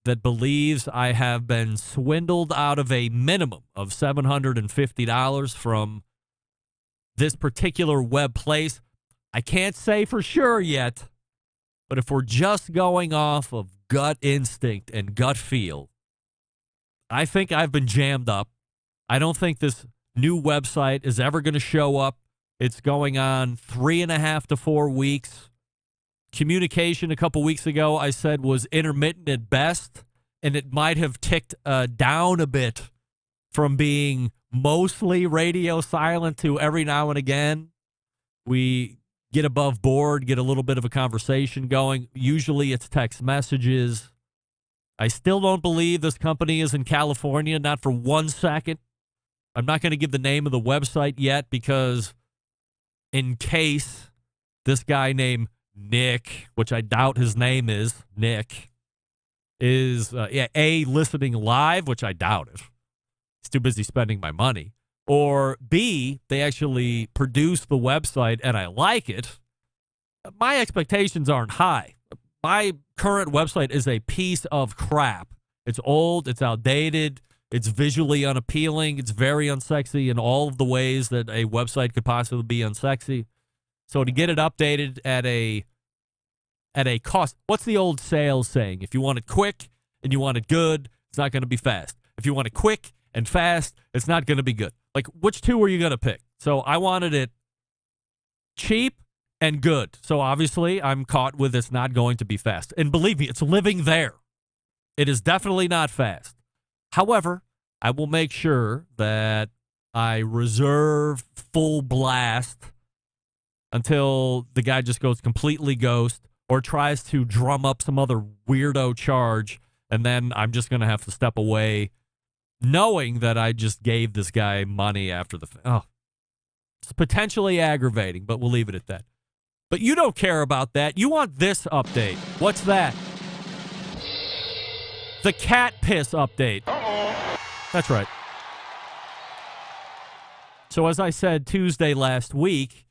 that believes I have been swindled out of a minimum of $750 from this particular web place. I can't say for sure yet, but if we're just going off of gut instinct and gut feel, I think I've been jammed up. I don't think this new website is ever going to show up. It's going on 3.5 to 4 weeks. Communication a couple weeks ago, I said, was intermittent at best, and it might have ticked down a bit from being mostly radio silent to every now and again we get above board, get a little bit of a conversation going. Usually it's text messages. I still don't believe this company is in California, not for 1 second. I'm not going to give the name of the website yet because in case this guy named Nick, which I doubt his name is, Nick, is A, listening live, which I doubt it. He's too busy spending my money. Or B, they actually produce the website and I like it. My expectations aren't high. My current website is a piece of crap. It's old, it's outdated, it's visually unappealing, it's very unsexy in all of the ways that a website could possibly be unsexy. So to get it updated at a cost, what's the old sales saying? If you want it quick and you want it good, it's not going to be fast. If you want it quick and fast, it's not going to be good. Like, which two are you going to pick? So I wanted it cheap and good. So obviously I'm caught with it's not going to be fast. And believe me, it's living there. It is definitely not fast. However, I will make sure that I reserve full blast until the guy just goes completely ghost or tries to drum up some other weirdo charge, and then I'm just going to have to step away knowing that I just gave this guy money after the it's potentially aggravating, but we'll leave it at that. But you don't care about that. You want this update. What's that? The cat piss update. Uh-oh. That's right. So as I said Tuesday last week,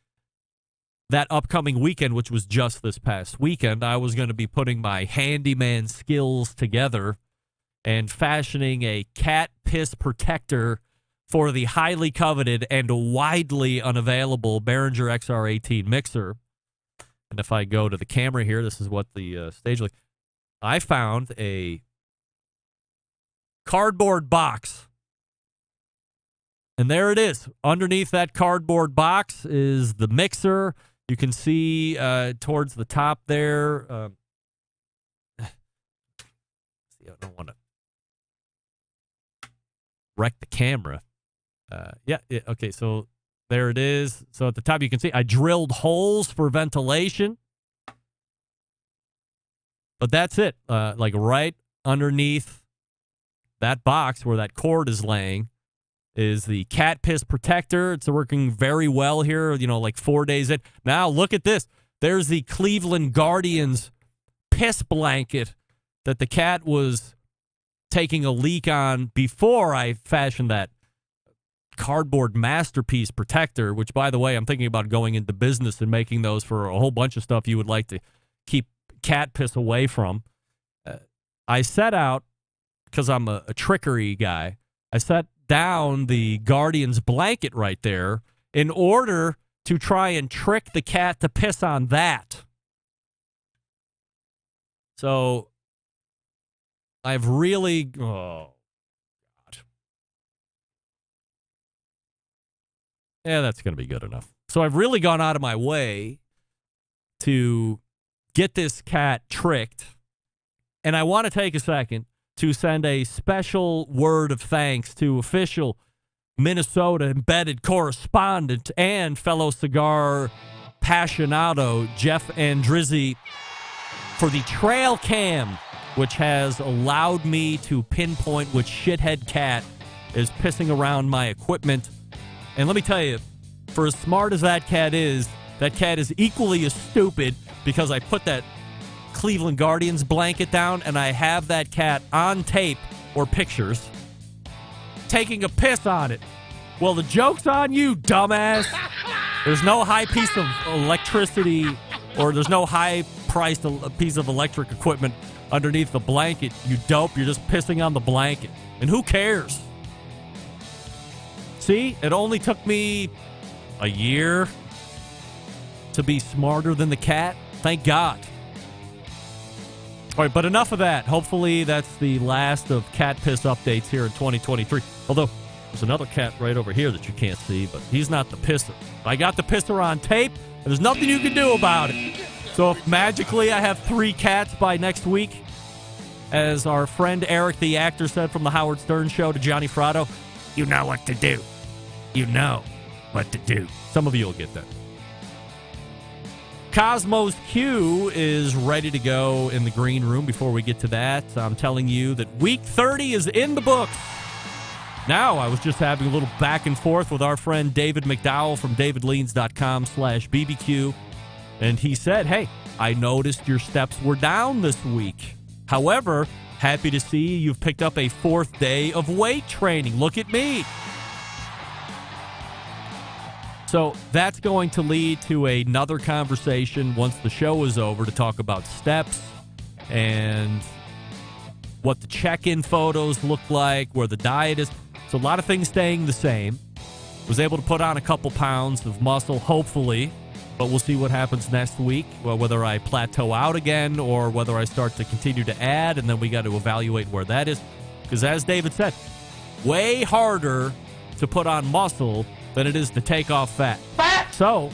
that upcoming weekend, which was just this past weekend, I was going to be putting my handyman skills together and fashioning a cat piss protector for the highly coveted and widely unavailable Behringer XR18 mixer. And if I go to the camera here, this is what the stage looks like. I found a cardboard box. And there it is. Underneath that cardboard box is the mixer You can see towards the top there. See, I don't want to wreck the camera. Yeah, okay, so there it is. So at the top you can see I drilled holes for ventilation. But that's it. Like right underneath that box where that cord is laying is the cat piss protector. It's working very well here, like 4 days in. Now look at this. There's the Cleveland Guardians piss blanket that the cat was taking a leak on before I fashioned that cardboard masterpiece protector, which, by the way, I'm thinking about going into business and making those for a whole bunch of stuff you would like to keep cat piss away from. I set out, because I'm a trickery guy, I set down the Guardian's blanket right there in order to try and trick the cat to piss on that. So I've really... Oh, God. Yeah, that's going to be good enough. So I've really gone out of my way to get this cat tricked. And I want to take a second to send a special word of thanks to official Minnesota embedded correspondent and fellow cigar passionado Jeff Andrizzi for the trail cam, which has allowed me to pinpoint which shithead cat is pissing around my equipment. And let me tell you, for as smart as that cat is equally as stupid, because I put that Cleveland Guardians blanket down and I have that cat on tape or pictures taking a piss on it. Well, the joke's on you, dumbass. There's no high piece of electricity, or there's no high-priced piece of electric equipment underneath the blanket, you dope. You're just pissing on the blanket. And who cares? See, it only took me a year to be smarter than the cat. Thank God. All right, but enough of that. Hopefully that's the last of cat piss updates here in 2023. Although there's another cat right over here that you can't see, but he's not the pisser. I got the pisser on tape, and there's nothing you can do about it. So if magically I have 3 cats by next week, as our friend Eric the actor said from the Howard Stern show to Johnny Fratto, you know what to do. You know what to do. Some of you will get that. Kosmo's Q is ready to go in the green room. Before we get to that, I'm telling you that week 30 is in the books. Now, I was just having a little back and forth with our friend David McDowell from davidleans.com/BBQ, and he said, hey, I noticed your steps were down this week. However, happy to see you've picked up a 4th day of weight training. Look at me. So that's going to lead to another conversation once the show is over to talk about steps and what the check-in photos look like, where the diet is. So a lot of things staying the same. Was able to put on a couple pounds of muscle, hopefully, but we'll see what happens next week, whether I plateau out again or whether I start to continue to add, and then we got to evaluate where that is. Because as David said, way harder to put on muscle than it is to take off fat. So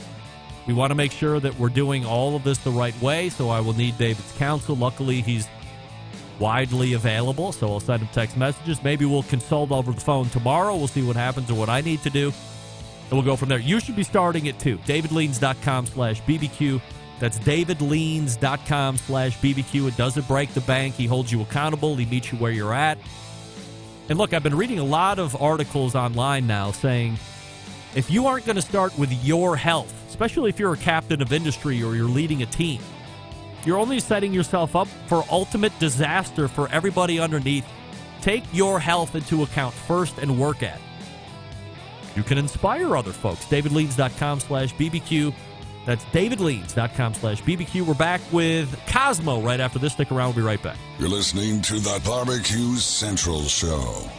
we want to make sure that we're doing all of this the right way, so I will need David's counsel. Luckily, he's widely available, so I'll send him text messages. Maybe we'll consult over the phone tomorrow. We'll see what happens or what I need to do, and we'll go from there. You should be starting it too. davidleans.com/BBQ. That's davidleans.com/BBQ. It doesn't break the bank. He holds you accountable. He meets you where you're at. And look, I've been reading a lot of articles online now saying, if you aren't going to start with your health, especially if you're a captain of industry or you're leading a team, you're only setting yourself up for ultimate disaster for everybody underneath. Take your health into account first and work at it. You can inspire other folks. davidleans.com/BBQ. That's davidleans.com/BBQ. We're back with Kosmo right after this. Stick around. We'll be right back. You're listening to the Barbecue Central Show.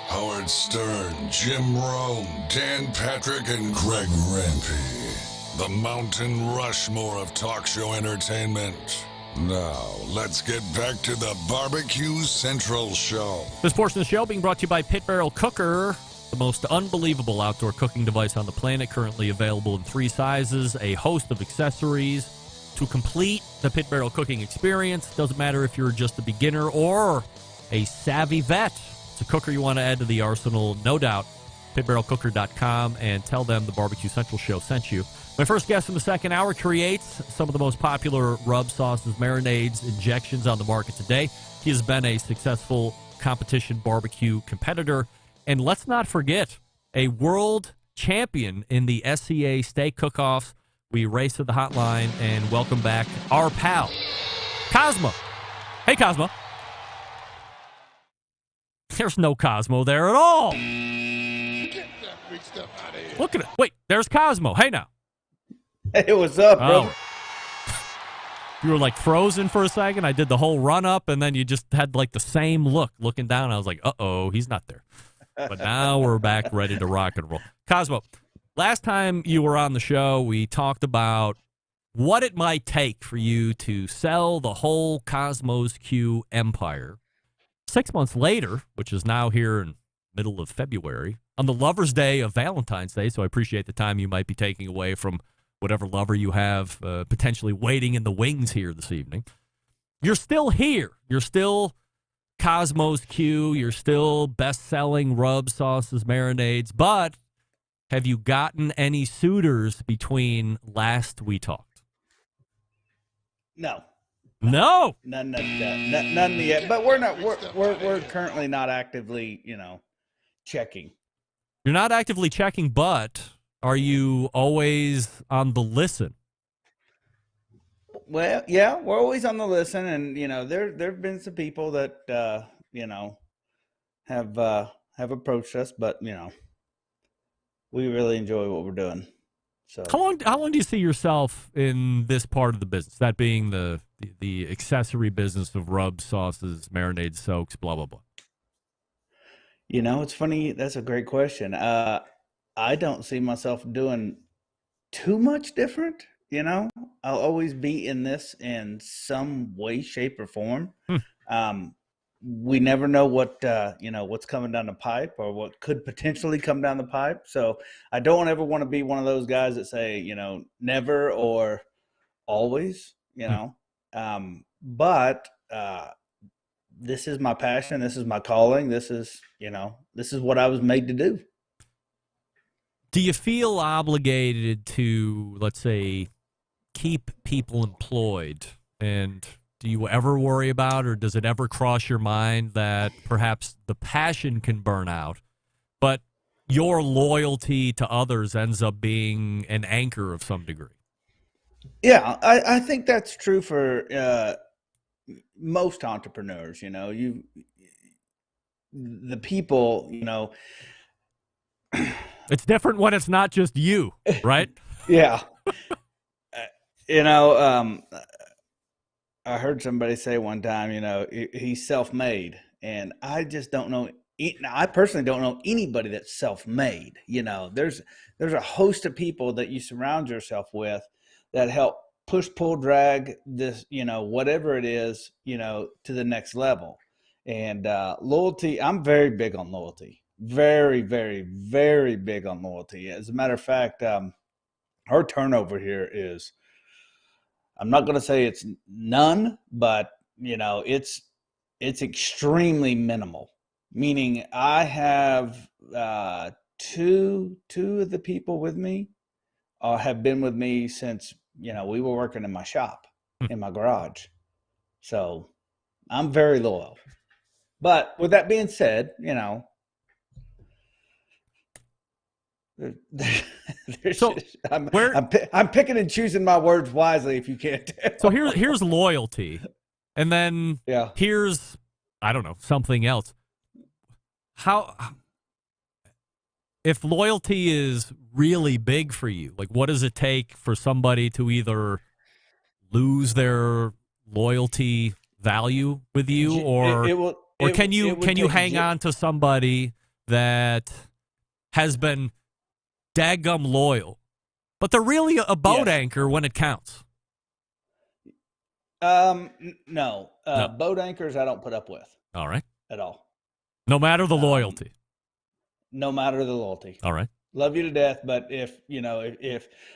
Howard Stern, Jim Rome, Dan Patrick, and Greg Rempe. The Mountain Rushmore of talk show entertainment. Now, let's get back to the Barbecue Central Show. This portion of the show being brought to you by Pit Barrel Cooker. the most unbelievable outdoor cooking device on the planet, currently available in 3 sizes, a host of accessories to complete the pit barrel cooking experience. Doesn't matter if you're just a beginner or a savvy vet. It's a cooker you want to add to the arsenal, no doubt. pitbarrelcooker.com and tell them the Barbecue Central show sent you. My first guest in the second hour creates some of the most popular rub sauces, marinades, injections on the market today. He has been a successful competition barbecue competitor. And let's not forget, a world champion in the SCA steak cook-offs. We race to the hotline and welcome back our pal, Kosmo. Hey, Kosmo. There's no Kosmo there at all. Get that big stuff out of here. Look at it. Wait, there's Kosmo. Hey, now. Hey, what's up, brother? You were like frozen for a second. I did the whole run up, and then you just had like the same look looking down. I was like, uh-oh, he's not there. But now we're back ready to rock and roll. Kosmo, last time you were on the show, we talked about what it might take for you to sell the whole Cosmos Q empire. 6 months later, which is now here in middle of February, on the Lover's Day of Valentine's Day, so I appreciate the time you might be taking away from whatever lover you have potentially waiting in the wings here this evening. You're still here. You're still Cosmos Q. You're still best-selling rub sauces, marinades. But have you gotten any suitors between last we talked? No. No. None yet. But we're not. We're currently not actively, checking. You're not actively checking, but are you always on the listen? Well, yeah, we're always on the listen, and there've been some people that have approached us, but we really enjoy what we're doing. So how long do you see yourself in this part of the business? That being the accessory business of rub sauces, marinades, soaks, blah blah blah. It's funny. That's a great question. I don't see myself doing too much different. I'll always be in this in some way, shape, or form. We never know what what's coming down the pipe or what could potentially come down the pipe. So I don't ever want to be one of those guys that say never or always. But this is my passion. This is my calling. This is what I was made to do. Do you feel obligated to, let's say, keep people employed? And do you ever worry about, or does it ever cross your mind that perhaps the passion can burn out, but your loyalty to others ends up being an anchor of some degree? Yeah, I think that's true for most entrepreneurs. The people, It's different when it's not just you, right? Yeah. I heard somebody say one time, he's self-made, and I just don't know. I personally don't know anybody that's self-made. There's a host of people that you surround yourself with that help push, pull, drag this, whatever it is, to the next level. And loyalty, I'm very big on loyalty. Very, very, very big on loyalty. As a matter of fact, our turnover here is, I'm not going to say it's none, but it's extremely minimal. Meaning, I have two of the people with me have been with me since we were working in my shop, in my garage. So I'm very loyal. But with that being said, I'm picking and choosing my words wisely, if you can't tell. So here's loyalty, and then here's, I don't know, something else. If loyalty is really big for you, like what does it take for somebody to either lose their loyalty value with you, or can you hang on to somebody that has been daggum loyal, but they're really a boat anchor when it counts? No. Boat anchors I don't put up with. All right. At all. No matter the loyalty. no matter the loyalty. All right. Love you to death, but if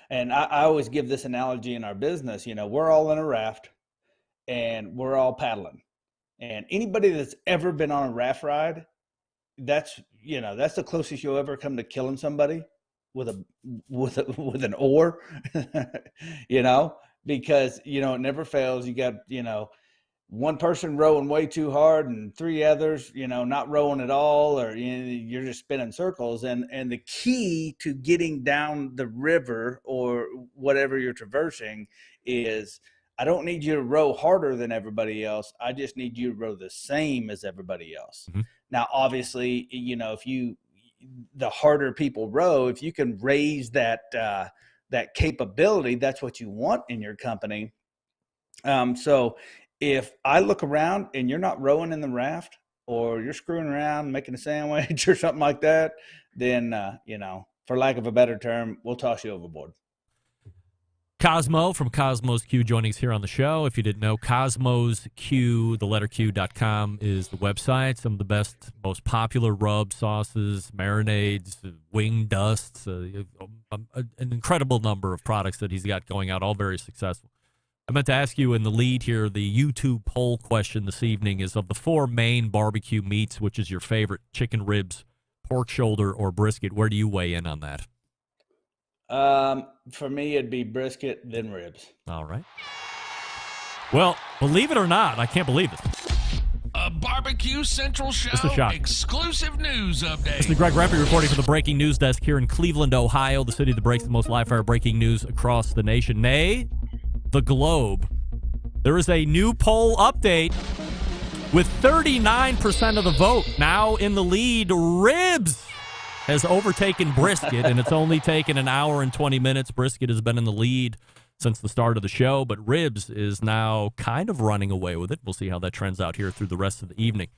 and I always give this analogy in our business, we're all in a raft and we're all paddling. And anybody that's ever been on a raft ride, that's the closest you'll ever come to killing somebody with an oar, because it never fails. You got one person rowing way too hard and three others not rowing at all, or you're just spinning circles. And the key to getting down the river or whatever you're traversing is, I don't need you to row harder than everybody else. I just need you to row the same as everybody else. Mm-hmm. Now, obviously, if the harder people row, if you can raise that capability, that's what you want in your company. So if I look around and you're not rowing in the raft, or you're screwing around making a sandwich or something like that, then, for lack of a better term, we'll toss you overboard. Kosmo from Kosmo's Q joining us here on the show. If you didn't know, Kosmo's Q, the letter Q.com is the website. Some of the best, most popular rub sauces, marinades, wing dusts, an incredible number of products that he's got going out, all very successful. I meant to ask you in the lead here, the YouTube poll question this evening is, of the four main barbecue meats, which is your favorite? Chicken, ribs, pork shoulder, or brisket? Where do you weigh in on that? For me, it'd be brisket, then ribs. All right. Well, believe it or not, I can't believe it. A Barbecue Central Show exclusive news update. This is Greg Rempe reporting for the Breaking News Desk here in Cleveland, Ohio, the city that breaks the most live-fire breaking news across the nation, nay, the globe. There is a new poll update with 39% of the vote now in the lead. Ribs has overtaken brisket, and it's only taken an hour and 20 minutes. Brisket has been in the lead since the start of the show, but ribs is now kind of running away with it. We'll see how that trends out here through the rest of the evening.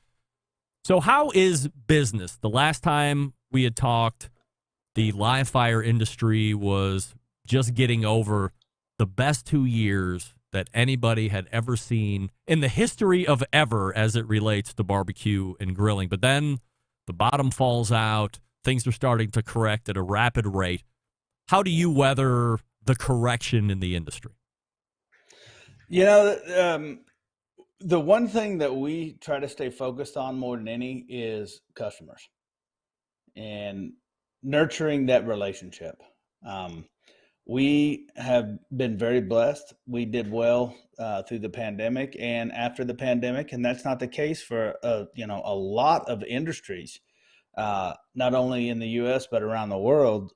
So how is business? The last time we had talked, the live fire industry was just getting over the best 2 years that anybody had ever seen in the history of ever as it relates to barbecue and grilling. But then the bottom falls out. Things are starting to correct at a rapid rate. How do you weather the correction in the industry? The one thing that we try to stay focused on more than any is customers and nurturing that relationship. We have been very blessed. We did well through the pandemic and after the pandemic, and that's not the case for a lot of industries. Not only in the U.S., but around the world.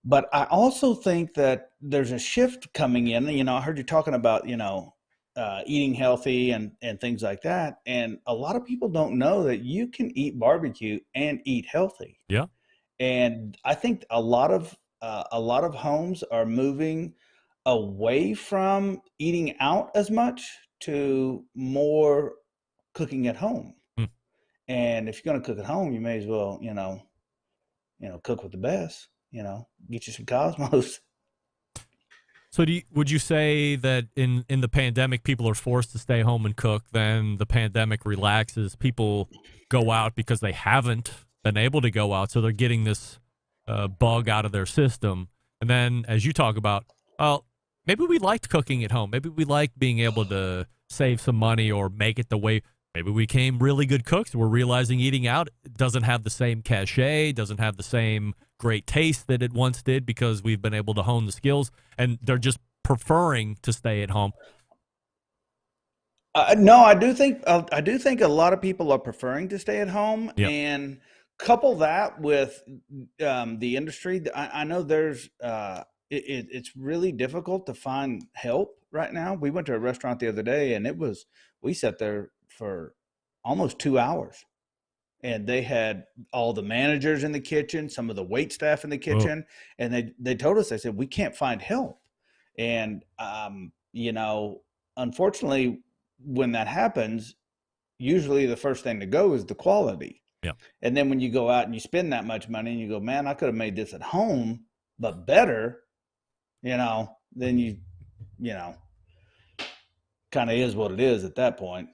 But I also think that there's a shift coming in. I heard you talking about, eating healthy and things like that. And a lot of people don't know that you can eat barbecue and eat healthy. Yeah. And I think a lot of homes are moving away from eating out as much to more cooking at home. And if you're going to cook at home, you may as well, cook with the best, get you some Kosmos. So would you say that in the pandemic, people are forced to stay home and cook, then the pandemic relaxes, people go out because they haven't been able to go out, so they're getting this bug out of their system. And then as you talk about, well, maybe we liked cooking at home. Maybe we liked being able to save some money or make it the way. Maybe we became really good cooks. We're realizing eating out doesn't have the same cachet, doesn't have the same great taste that it once did because we've been able to hone the skills, and they're just preferring to stay at home. No, I do think a lot of people are preferring to stay at home. Yep. And couple that with the industry. I know there's it's really difficult to find help right now. We went to a restaurant the other day, and we sat there for almost 2 hours, and they had all the managers in the kitchen, some of the wait staff in the kitchen, and they told us, they said, we can't find help. And unfortunately, when that happens, usually the first thing to go is the quality. Yeah. And then when you go out and you spend that much money and you go, man, I could have made this at home, but better, then you kind of is what it is at that point.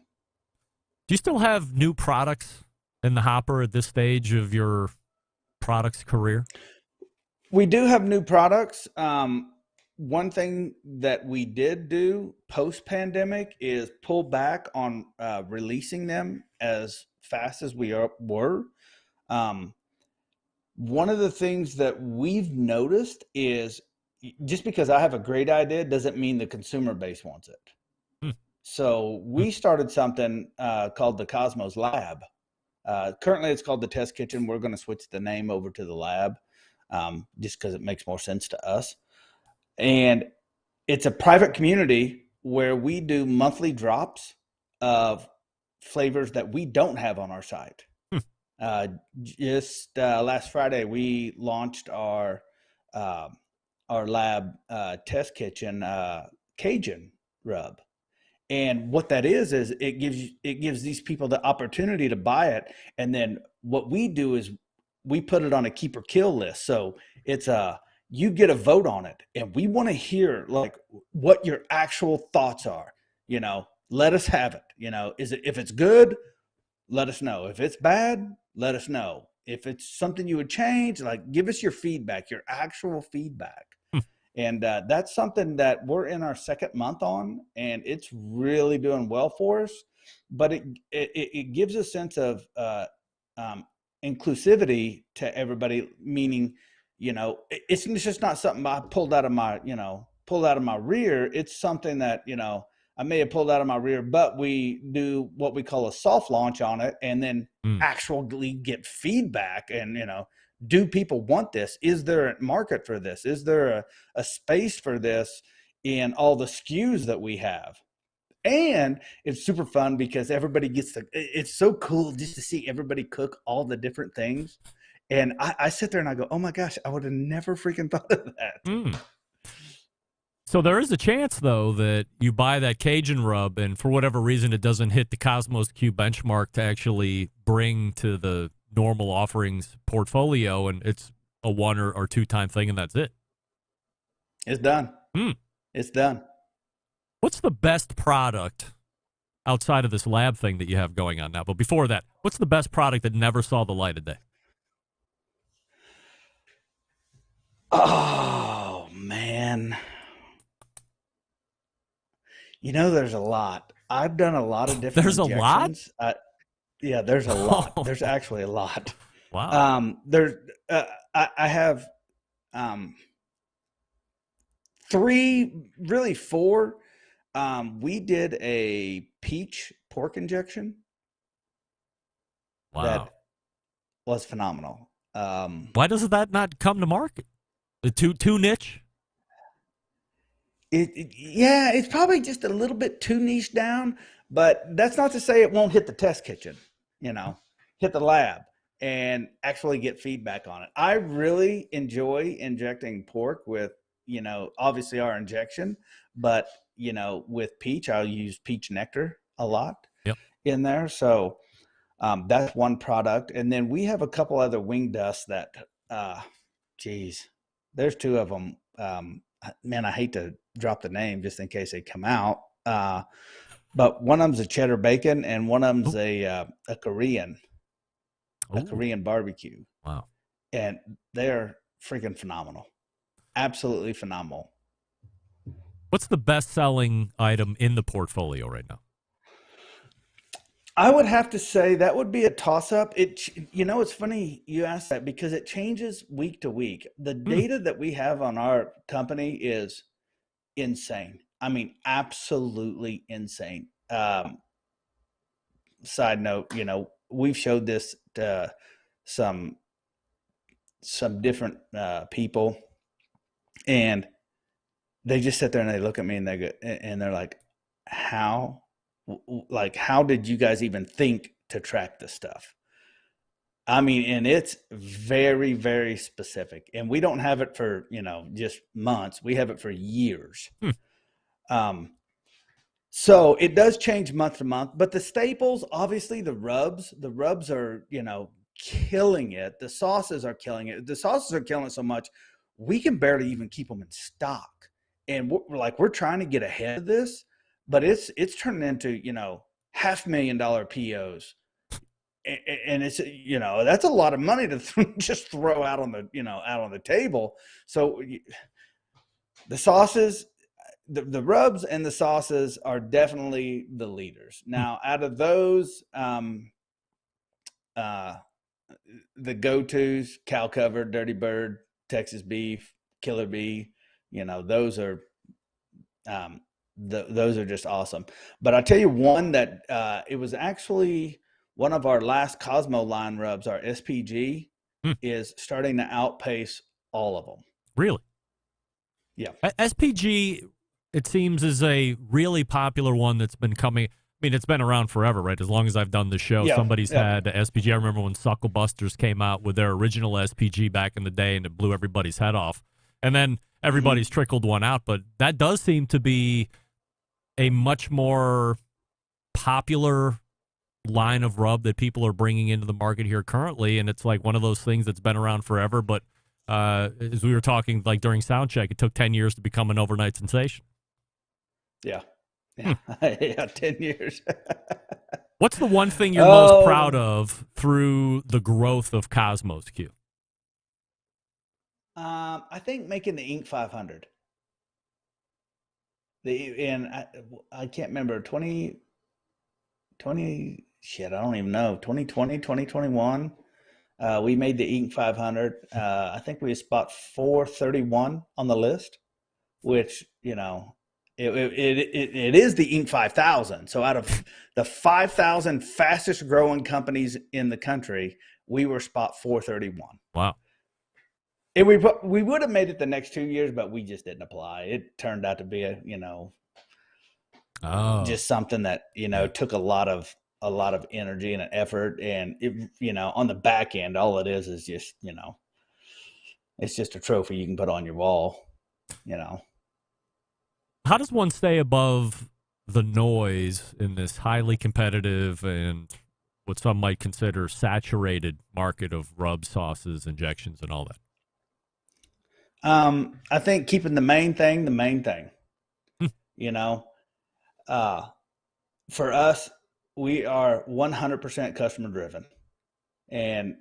Do you still have new products in the hopper at this stage of your products career? We do have new products. One thing that we did do post-pandemic is pull back on releasing them as fast as we were. One of the things that we've noticed is just because I have a great idea doesn't mean the consumer base wants it. So we started something called the Cosmos Lab. Currently, it's called the Test Kitchen. We're going to switch the name over to the Lab just because it makes more sense to us. And it's a private community where we do monthly drops of flavors that we don't have on our site. Just last Friday, we launched our Lab Test Kitchen Cajun rub. And what that is it gives these people the opportunity to buy it. And then what we do is we put it on a keep or kill list. So it's you get a vote on it, and we want to hear like what your actual thoughts are. Let us have it. If it's good, let us know. If it's bad, let us know. If it's something you would change, like give us your feedback, your actual feedback. And that's something that we're in our second month on, and it's really doing well for us. But it gives a sense of inclusivity to everybody, meaning, it's just not something I pulled out of my rear. It's something that, I may have pulled out of my rear, but we do what we call a soft launch on it, and then actually get feedback and, do people want this? Is there a market for this? Is there a space for this in all the SKUs that we have? And it's super fun because everybody it's so cool just to see everybody cook all the different things. And I sit there and I go, oh my gosh, I would have never freaking thought of that. So there is a chance, though, that you buy that Cajun rub and for whatever reason it doesn't hit the Cosmos Q benchmark to actually bring to the normal offerings portfolio, and it's a one or two time thing, and that's it. It's done. It's done. What's the best product outside of this lab thing that you have going on now? But before that, what's the best product that never saw the light of day? Oh, man. There's a lot. I've done a lot of different There's injections. a lot? Yeah, there's a lot. There's actually a lot. Wow. I have four. We did a peach pork injection. Wow. That was phenomenal. Why does that not come to market? Too niche? Yeah, it's probably just a little bit too niche down, but that's not to say it won't hit the test kitchen, hit the lab and actually get feedback on it. I really enjoy injecting pork with, obviously our injection, but, with peach, I'll use peach nectar a lot in there. So that's one product. And then we have a couple other wing dusts that, there's two of them. Man, I hate to drop the name just in case they come out. But one of them's a cheddar bacon and one of them's a Korean barbecue. Wow. And they're freaking phenomenal. Absolutely phenomenal. What's the best selling item in the portfolio right now? I would have to say that would be a toss-up. It's funny you ask that because it changes week to week. The data that we have on our company is insane. I mean, absolutely insane. Side note, we've showed this to some different people, and they just sit there and they look at me and they're like, how did you guys even think to track this stuff? I mean, and it's very, very specific, and we don't have it for, just months. We have it for years. So it does change month to month, but the staples, obviously the rubs are, killing it. The sauces are killing it. The sauces are killing it so much, we can barely even keep them in stock. And we're trying to get ahead of this, but it's turning into, $500,000 POs and it's, that's a lot of money to just throw out on the table. So the sauces, the rubs and the sauces are definitely the leaders. Now, out of those, the go-tos, cow covered, dirty bird, Texas beef, killer bee, those are just awesome. But I'll tell you one that it was actually one of our last Kosmo line rubs, our SPG, is starting to outpace all of them. Really? Yeah. SPG, it seems, is a really popular one that's been coming. I mean, it's been around forever, right? As long as I've done the show, somebody's had SPG. I remember when Suckle Busters came out with their original SPG back in the day, and it blew everybody's head off. And then everybody's trickled one out, but that does seem to be a much more popular line of rub that people are bringing into the market here currently, and it's like one of those things that's been around forever, but as we were talking like during sound check, it took 10 years to become an overnight sensation. Yeah. Yeah, 10 years. What's the one thing you're most proud of through the growth of Kosmo's Q? I think making the Inc. 500. I can't remember, 20, shit, I don't even know, 2020, 2021. We made the Inc. 500. I think we spot 431 on the list, which, it is the Inc. 5000. So out of the 5,000 fastest growing companies in the country, we were spot 431. Wow. And we would have made it the next 2 years, but we just didn't apply. It turned out to be just something that, took a lot of energy and an effort. And it, on the back end, all it is just, it's just a trophy you can put on your wall, How does one stay above the noise in this highly competitive and what some might consider saturated market of rub, sauces, injections, and all that? I think keeping the main thing, for us, we are 100% customer driven, and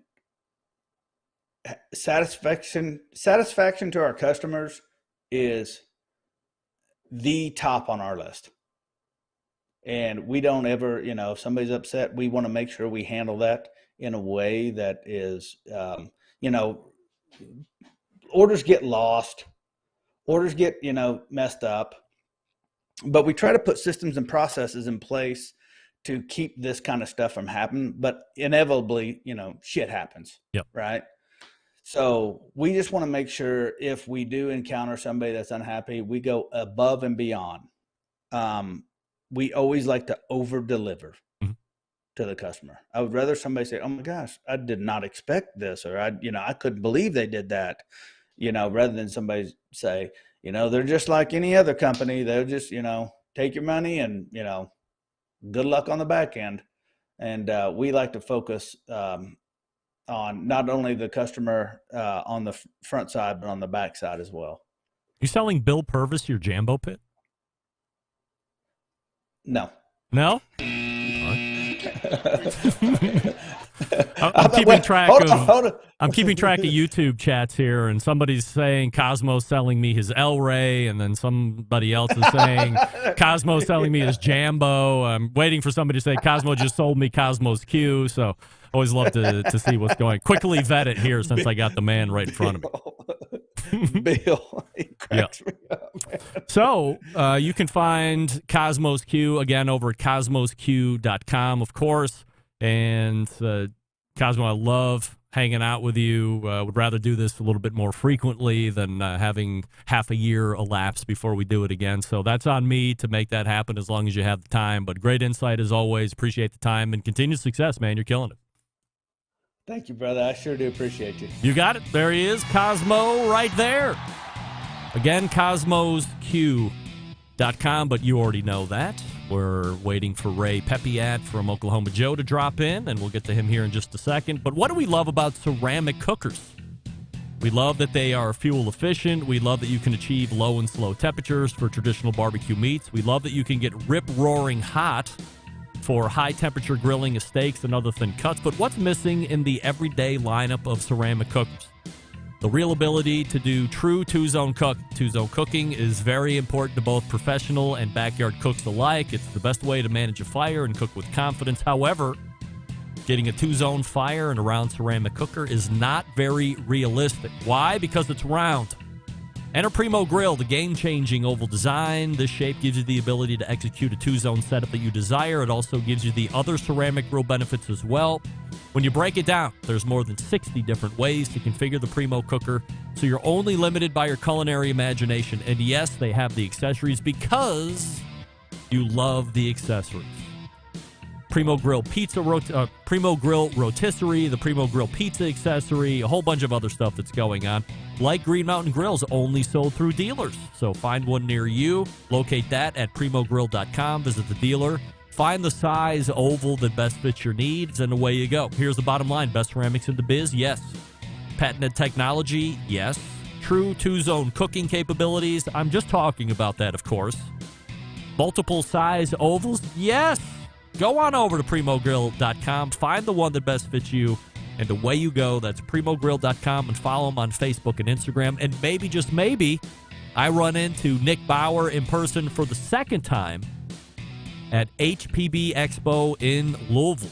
satisfaction to our customers is the top on our list. And we don't ever, if somebody's upset, we want to make sure we handle that in a way that is, orders get lost, orders get, messed up, but we try to put systems and processes in place to keep this kind of stuff from happening. But inevitably, shit happens. Yep. Right. So we just want to make sure if we do encounter somebody that's unhappy, we go above and beyond. We always like to over deliver to the customer. I would rather somebody say, "Oh my gosh, I did not expect this," or I couldn't believe they did that, rather than somebody say, they're just like any other company. They'll just, take your money and, good luck on the back end. And we like to focus on not only the customer on the front side, but on the back side as well. You selling Bill Purvis your Jambo Pit? No. No? I'm keeping track I'm keeping track of YouTube chats here, and somebody's saying Kosmo's selling me his El Rey, and then somebody else is saying Kosmo's selling me his Jambo. I'm waiting for somebody to say Kosmo just sold me Kosmo's Q, so always love to see what's going. Quickly vet it here since I got the man right in front of me. Bill, he cracks me up, man. So you can find Kosmo's Q again over at cosmosq.com, of course. And Kosmo, I love hanging out with you. Would rather do this a little bit more frequently than having half a year elapse before we do it again. So that's on me to make that happen as long as you have the time. But great insight as always. Appreciate the time and continued success, man. You're killing it. Thank you, brother. I sure do appreciate you. You got it. There he is, Kosmo, right there. Again, cosmosq.com, but you already know that. We're waiting for Ray Pepiat from Oklahoma Joe to drop in, and we'll get to him here in just a second. But what do we love about ceramic cookers? We love that they are fuel efficient. We love that you can achieve low and slow temperatures for traditional barbecue meats. We love that you can get rip-roaring hot for high-temperature grilling of steaks and other thin cuts, but what's missing in the everyday lineup of ceramic cookers? The real ability to do true two-zone cook. Two-zone cooking is very important to both professional and backyard cooks alike. It's the best way to manage a fire and cook with confidence. However, getting a two-zone fire in a round ceramic cooker is not very realistic. Why? Because it's round. Enter Primo Grill, the game-changing oval design. This shape gives you the ability to execute a two-zone setup that you desire. It also gives you the other ceramic grill benefits as well. When you break it down, there's more than 60 different ways to configure the Primo cooker, so you're only limited by your culinary imagination. And yes, they have the accessories because you love the accessories. Primo Grill Primo Grill rotisserie, the Primo Grill pizza accessory, a whole bunch of other stuff that's going on. Like Green Mountain Grills, only sold through dealers. So find one near you. Locate that at primogrill.com. Visit the dealer. Find the size oval that best fits your needs, and away you go. Here's the bottom line. Best ceramics in the biz? Yes. Patented technology? Yes. True two-zone cooking capabilities? I'm just talking about that, of course. Multiple size ovals? Yes. Go on over to primogrill.com. Find the one that best fits you, and away you go. That's primogrill.com, and follow them on Facebook and Instagram. And maybe, just maybe, I run into Nick Bauer in person for the second time at HPB Expo in Louisville.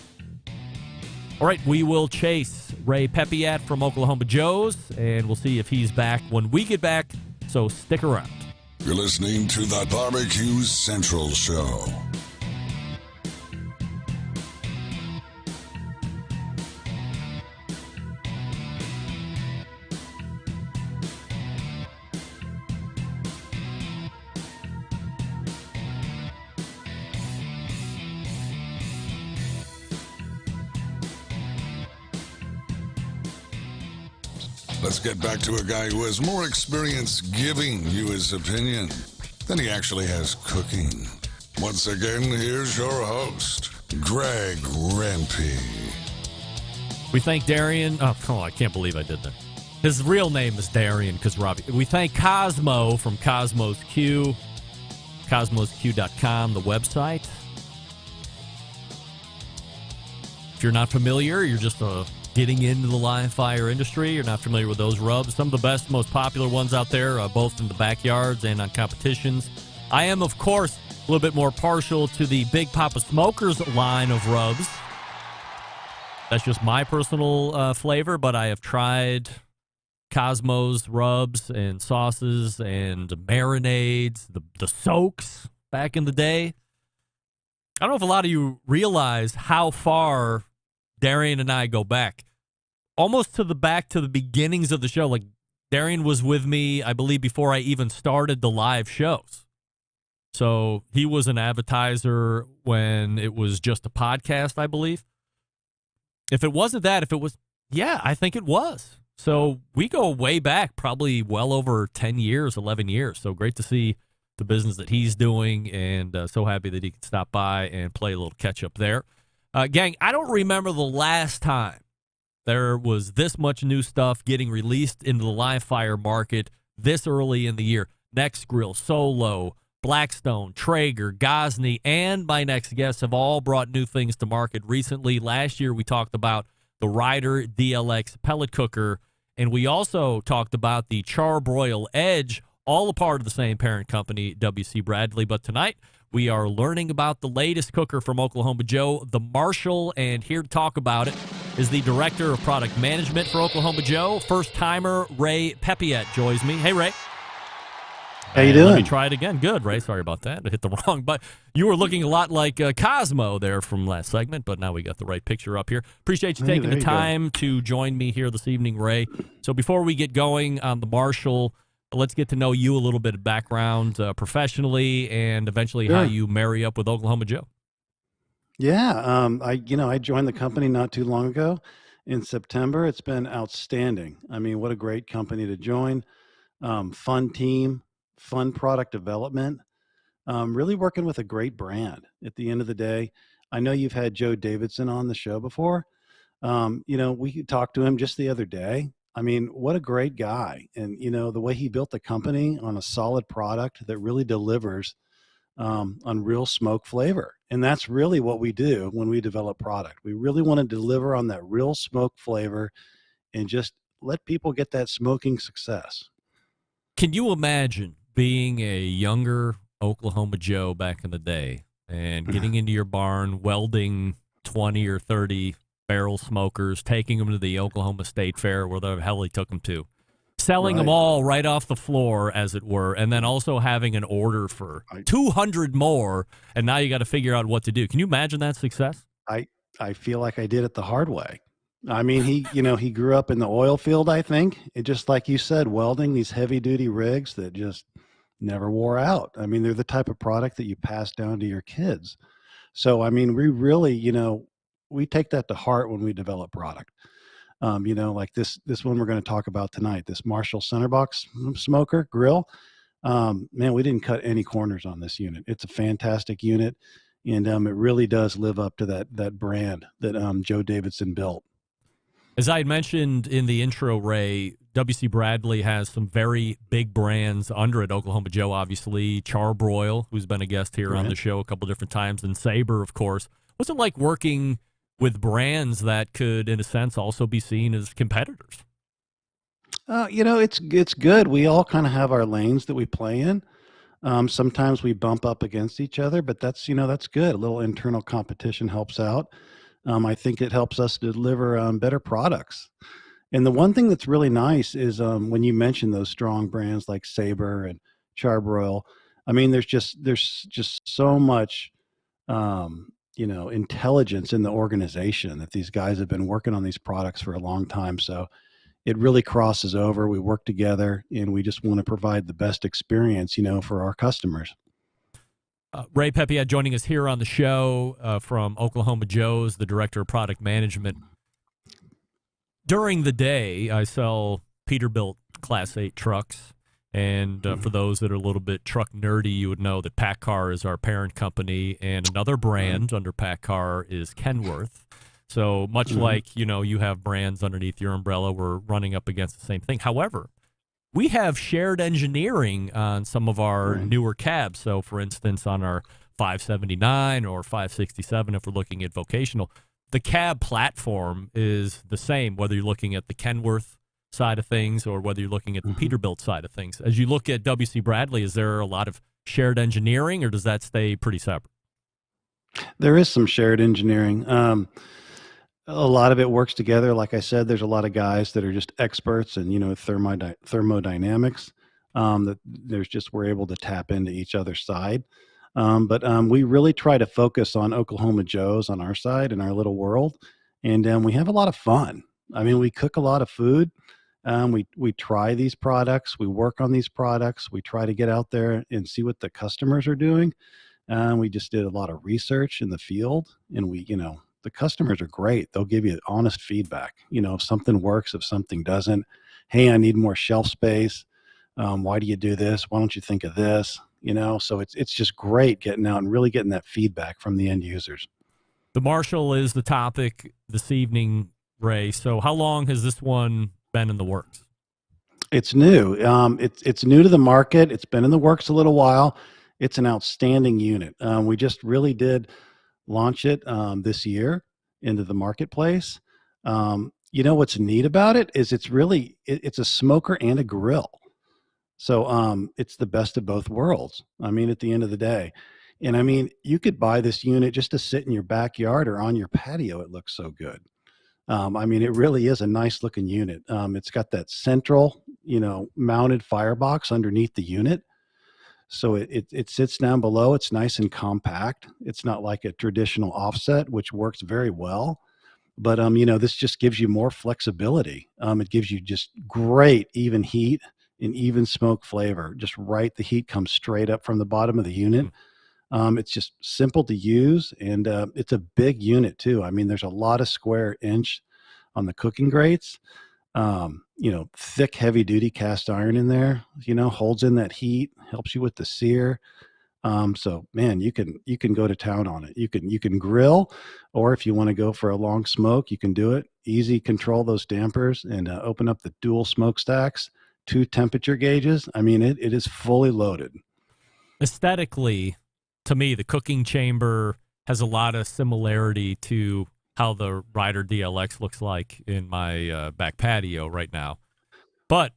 All right, we will chase Ray Pepiat from Oklahoma Joe's, and we'll see if he's back when we get back, so stick around. You're listening to the Barbecue Central Show. Let's get back to a guy who has more experience giving you his opinion than he actually has cooking. Once again, here's your host, Greg Rempe. We thank Darian. Oh, I can't believe I did that. His real name is Darian because Robbie. We thank Kosmo from Kosmo's Q, cosmosq.com, the website. If you're not familiar, you're just getting into the live fire industry. You're not familiar with those rubs. Some of the best, most popular ones out there, both in the backyards and on competitions. I am, of course, a little bit more partial to the Big Papa Smokers line of rubs. That's just my personal flavor, but I have tried Kosmo's rubs and sauces and marinades, the soaks back in the day. I don't know if a lot of you realize how far Darian and I go back, almost to the beginnings of the show. Like, Darian was with me, I believe, before I even started the live shows. So he was an advertiser when it was just a podcast, I believe. If it wasn't that, I think it was. So we go way back, probably well over 10 years, 11 years. So great to see the business that he's doing, and so happy that he can stop by and play a little catch up there. Gang, I don't remember the last time there was this much new stuff getting released into the live fire market this early in the year. Next Grill, Solo, Blackstone, Traeger, Gosney, and my next guests have all brought new things to market recently. Last year, we talked about the Ryder DLX pellet cooker, and we also talked about the Charbroil Edge, all a part of the same parent company, W.C. Bradley. But tonight, we are learning about the latest cooker from Oklahoma Joe, the Marshall, and here to talk about it is the Director of Product Management for Oklahoma Joe, first-timer Ray Pepiat joins me. Hey, Ray. How you doing? Let me try it again. Good, Ray. Sorry about that. I hit the wrong button. You were looking a lot like Kosmo there from last segment, but now we got the right picture up here. Appreciate you taking the time to join me here this evening, Ray. So before we get going on the Marshall, let's get to know you a little bit of background professionally, and eventually how you marry up with Oklahoma Joe. Yeah, I joined the company not too long ago in September. It's been outstanding. I mean, what a great company to join. Fun team, fun product development, really working with a great brand. At the end of the day, I know you've had Joe Davidson on the show before. We talked to him just the other day. I mean, what a great guy. And, the way he built the company on a solid product that really delivers on real smoke flavor. And that's really what we do when we develop product. We really want to deliver on that real smoke flavor and just let people get that smoking success. Can you imagine being a younger Oklahoma Joe back in the day and getting into your barn, welding 20 or 30 barrel smokers, taking them to the Oklahoma State Fair, where the hell he took them to, selling them all right off the floor, as it were, and then also having an order for 200 more, and now you got to figure out what to do. Can you imagine that success? I feel like I did it the hard way. I mean, he grew up in the oil field, I think. It just like you said, welding these heavy duty rigs that just never wore out. I mean, they're the type of product that you pass down to your kids. So, I mean, we really, we take that to heart when we develop product. Like this one we're going to talk about tonight, this Marshall Centerbox smoker grill. Man, we didn't cut any corners on this unit. It's a fantastic unit, and it really does live up to that brand that Joe Davidson built. As I had mentioned in the intro, Ray, W.C. Bradley has some very big brands under it. Oklahoma Joe, obviously, Charbroil, who's been a guest here on the show a couple different times, and Sabre, of course. What's it like working with brands that could, in a sense, also be seen as competitors? It's good. We all kind of have our lanes that we play in. Sometimes we bump up against each other, but that's good. A little internal competition helps out. I think it helps us deliver better products. And the one thing that's really nice is when you mention those strong brands like Sabre and Charbroil, I mean, there's just so much, intelligence in the organization that these guys have been working on these products for a long time. So it really crosses over. We work together, and we just want to provide the best experience, for our customers. Ray Pepiat joining us here on the show from Oklahoma Joe's, the Director of Product Management. During the day, I sell Peterbilt Class 8 trucks, and for those that are a little bit truck nerdy, you would know that PACCAR is our parent company, and another brand under PACCAR is Kenworth. So much like, you have brands underneath your umbrella, we're running up against the same thing. However, we have shared engineering on some of our newer cabs. So, for instance, on our 579 or 567, if we're looking at vocational, the cab platform is the same, whether you're looking at the Kenworth side of things or whether you're looking at the Peterbilt side of things. As you look at W.C. Bradley, is there a lot of shared engineering, or does that stay pretty separate? There is some shared engineering. A lot of it works together. Like I said, there's a lot of guys that are just experts in, thermodynamics. That we're able to tap into each other's side. But we really try to focus on Oklahoma Joe's on our side in our little world. And we have a lot of fun. I mean, we cook a lot of food. We try these products. We work on these products. We try to get out there and see what the customers are doing. We just did a lot of research in the field, and the customers are great. They'll give you honest feedback. If something works, if something doesn't. Hey, I need more shelf space. Why do you do this? Why don't you think of this? So it's just great getting out and really getting that feedback from the end users. The Marshall is the topic this evening, Ray. So how long has this one been in the works? It's new. It's new to the market. It's been in the works a little while. It's an outstanding unit. We just really did launch it this year into the marketplace. What's neat about it is it's a smoker and a grill. So it's the best of both worlds. I mean, at the end of the day. And I mean, you could buy this unit just to sit in your backyard or on your patio. It looks so good. I mean, it really is a nice looking unit. It's got that central, mounted firebox underneath the unit. So it sits down below. It's nice and compact. It's not like a traditional offset, which works very well. But, this just gives you more flexibility. It gives you just great even heat and even smoke flavor. Just right. The heat comes straight up from the bottom of the unit. It's just simple to use, and it's a big unit too. I mean, there's a lot of square inch on the cooking grates. Thick, heavy duty cast iron in there, holds in that heat, helps you with the sear. So man, you can go to town on it. You can grill, or if you want to go for a long smoke, you can do it. Easy control those dampers and open up the dual smokestacks, 2 temperature gauges. I mean, it is fully loaded. Aesthetically, to me, the cooking chamber has a lot of similarity to how the Rider DLX looks like in my back patio right now. But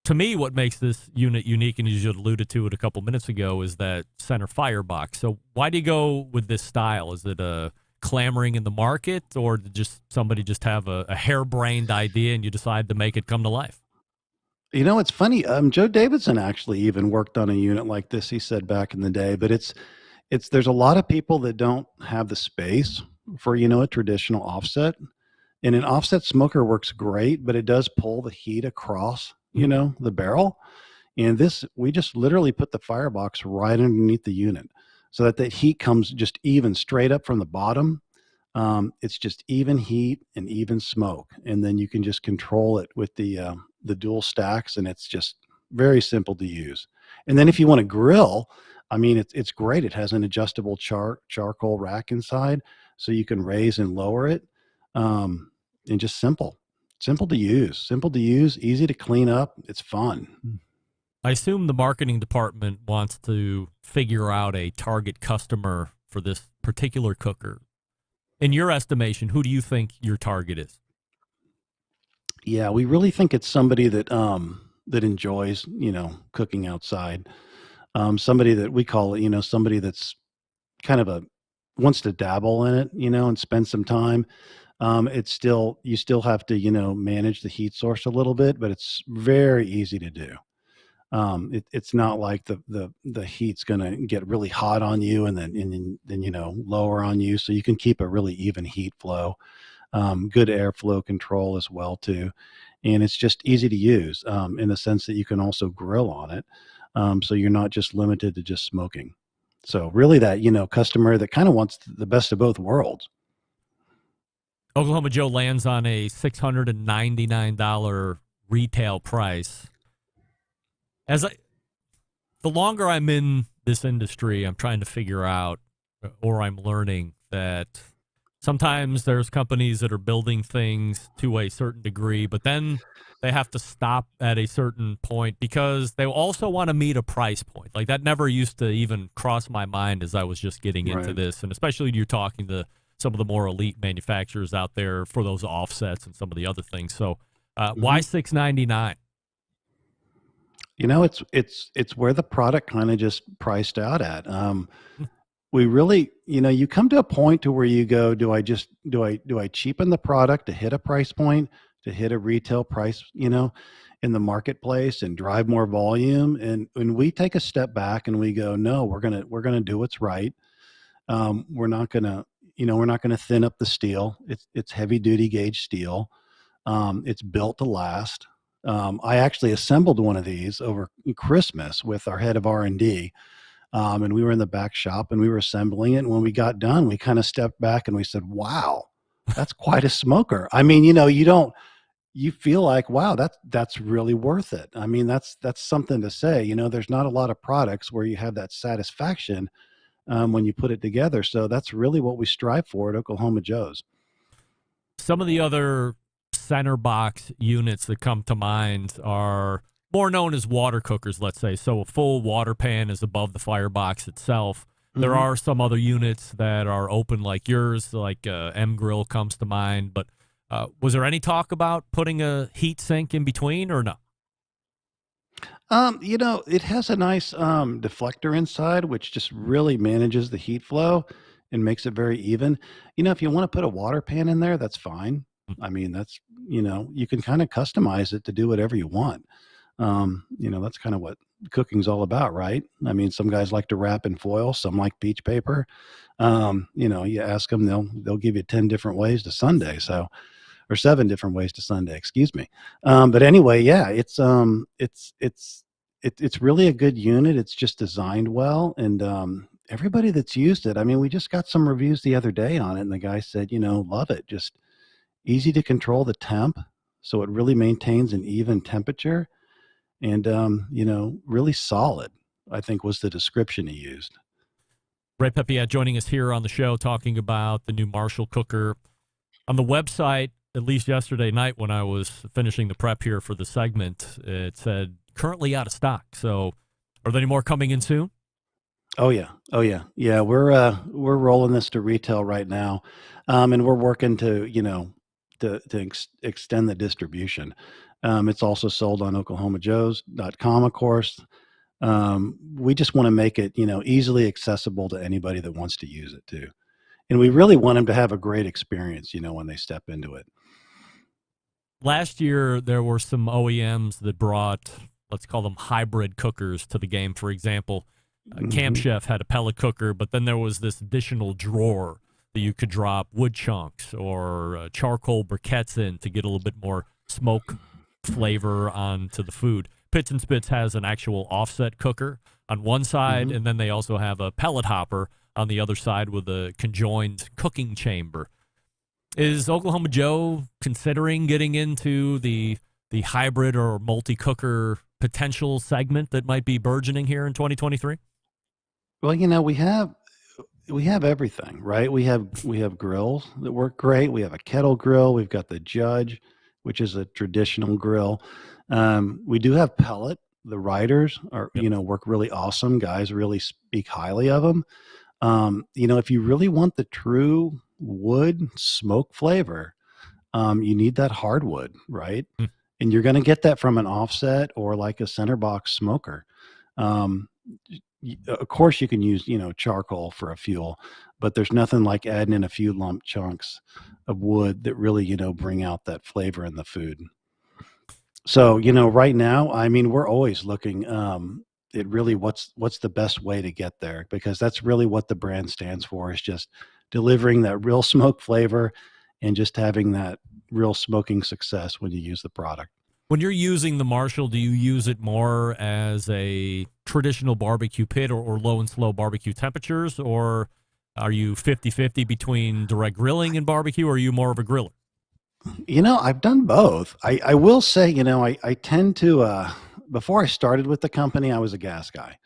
to me, what makes this unit unique, and as you alluded to it a couple minutes ago, is that center firebox. So why do you go with this style? Is it a clamoring in the market, or did just somebody just have a harebrained idea and you decide to make it come to life? You know, it's funny. Joe Davidson actually even worked on a unit like this. He said back in the day, but there's a lot of people that don't have the space for a traditional offset, and an offset smoker works great, but it does pull the heat across the barrel. And this, we just literally put the firebox right underneath the unit so that the heat comes just even straight up from the bottom. It's just even heat and even smoke, and then you can just control it with the dual stacks, and it's just very simple to use. And then if you want to grill, I mean, it's great. It has an adjustable charcoal rack inside, so you can raise and lower it, and just simple to use, easy to clean up. It's fun. I assume the marketing department wants to figure out a target customer for this particular cooker. In your estimation, who do you think your target is? Yeah, we really think it's somebody that that enjoys, cooking outside. Somebody that we call it, somebody that's kind of wants to dabble in it, and spend some time. You still have to, manage the heat source a little bit, but it's very easy to do. It's not like the heat's going to get really hot on you and then lower on you. So you can keep a really even heat flow, good airflow control as well too. And it's just easy to use, in the sense that you can also grill on it. So you're not just limited to just smoking. So really that, customer that kind of wants the best of both worlds. Oklahoma Joe lands on a $699 retail price. The longer I'm in this industry, I'm trying to figure out, or I'm learning that sometimes there's companies that are building things to a certain degree, but then they have to stop at a certain point because they also want to meet a price point. Like that never used to even cross my mind as I was just getting into this. And especially when you're talking to some of the more elite manufacturers out there for those offsets and some of the other things. So why $699? It's where the product kind of just priced out at. We really, you come to a point to where you go, do I cheapen the product to hit a price point, to hit a retail price, in the marketplace and drive more volume? And when we take a step back and we go, no, we're going to do what's right. We're not going to thin up the steel. It's heavy duty gauge steel. It's built to last. I actually assembled one of these over Christmas with our head of R&D. And we were in the back shop and we were assembling it. And when we got done, we kind of stepped back and we said, wow, that's quite a smoker. I mean, you feel like, wow, that's really worth it. I mean, that's something to say. There's not a lot of products where you have that satisfaction when you put it together. So that's really what we strive for at Oklahoma Joe's. Some of the other center box units that come to mind are more known as water cookers, let's say. So a full water pan is above the firebox itself. Mm-hmm. There are some other units that are open like yours, like M Grill comes to mind. But was there any talk about putting a heat sink in between or no? It has a nice deflector inside, which just really manages the heat flow and makes it very even. If you want to put a water pan in there, that's fine. I mean, that's, you can kind of customize it to do whatever you want. That's kind of what cooking's all about, right? I mean, some guys like to wrap in foil, some like beach paper. You ask them, they'll give you 10 different ways to Sunday. Or 7 different ways to Sunday, excuse me. But anyway, yeah, it's really a good unit. It's just designed well. And, everybody that's used it, I mean, we just got some reviews the other day on it and the guy said, love it. Just easy to control the temp. So it really maintains an even temperature. And, really solid, I think was the description he used. Ray Pepiat joining us here on the show talking about the new Marshall cooker. On the website, at least yesterday night when I was finishing the prep here for the segment, it said currently out of stock. So are there any more coming in soon? Oh yeah. Yeah. we're rolling this to retail right now, and we're working to extend the distribution. It's also sold on OklahomaJoes.com, of course. We just want to make it easily accessible to anybody that wants to use it too, and we really want them to have a great experience when they step into it. Last year, there were some OEMs that brought, let's call them hybrid cookers to the game. For example, Camp Chef had a pellet cooker, but then there was this additional drawer that you could drop wood chunks or charcoal briquettes in to get a little bit more smoke flavor onto the food. Pits and Spits has an actual offset cooker on one side, and then they also have a pellet hopper on the other side with a conjoined cooking chamber. Is Oklahoma Joe considering getting into the hybrid or multi-cooker potential segment that might be burgeoning here in 2023? Well, we have everything, right? We have grills that work great. We have a kettle grill. We've got the Judge, which is a traditional grill. We do have pellet. The riders are, work really awesome. Guys really speak highly of them. If you really want the true wood smoke flavor, you need that hardwood, right? And you're going to get that from an offset or like a center box smoker. Of course you can use, charcoal for a fuel, but there's nothing like adding in a few lump chunks of wood that really, bring out that flavor in the food. So, right now, I mean, we're always looking at really what's the best way to get there, because that's really what the brand stands for, is just delivering that real smoke flavor and just having that real smoking success when you use the product. When you're using the Marshall, do you use it more as a traditional barbecue pit or low and slow barbecue temperatures, or are you 50-50 between direct grilling and barbecue, or are you more of a griller? I've done both. I will say, I tend to, before I started with the company, I was a gas guy.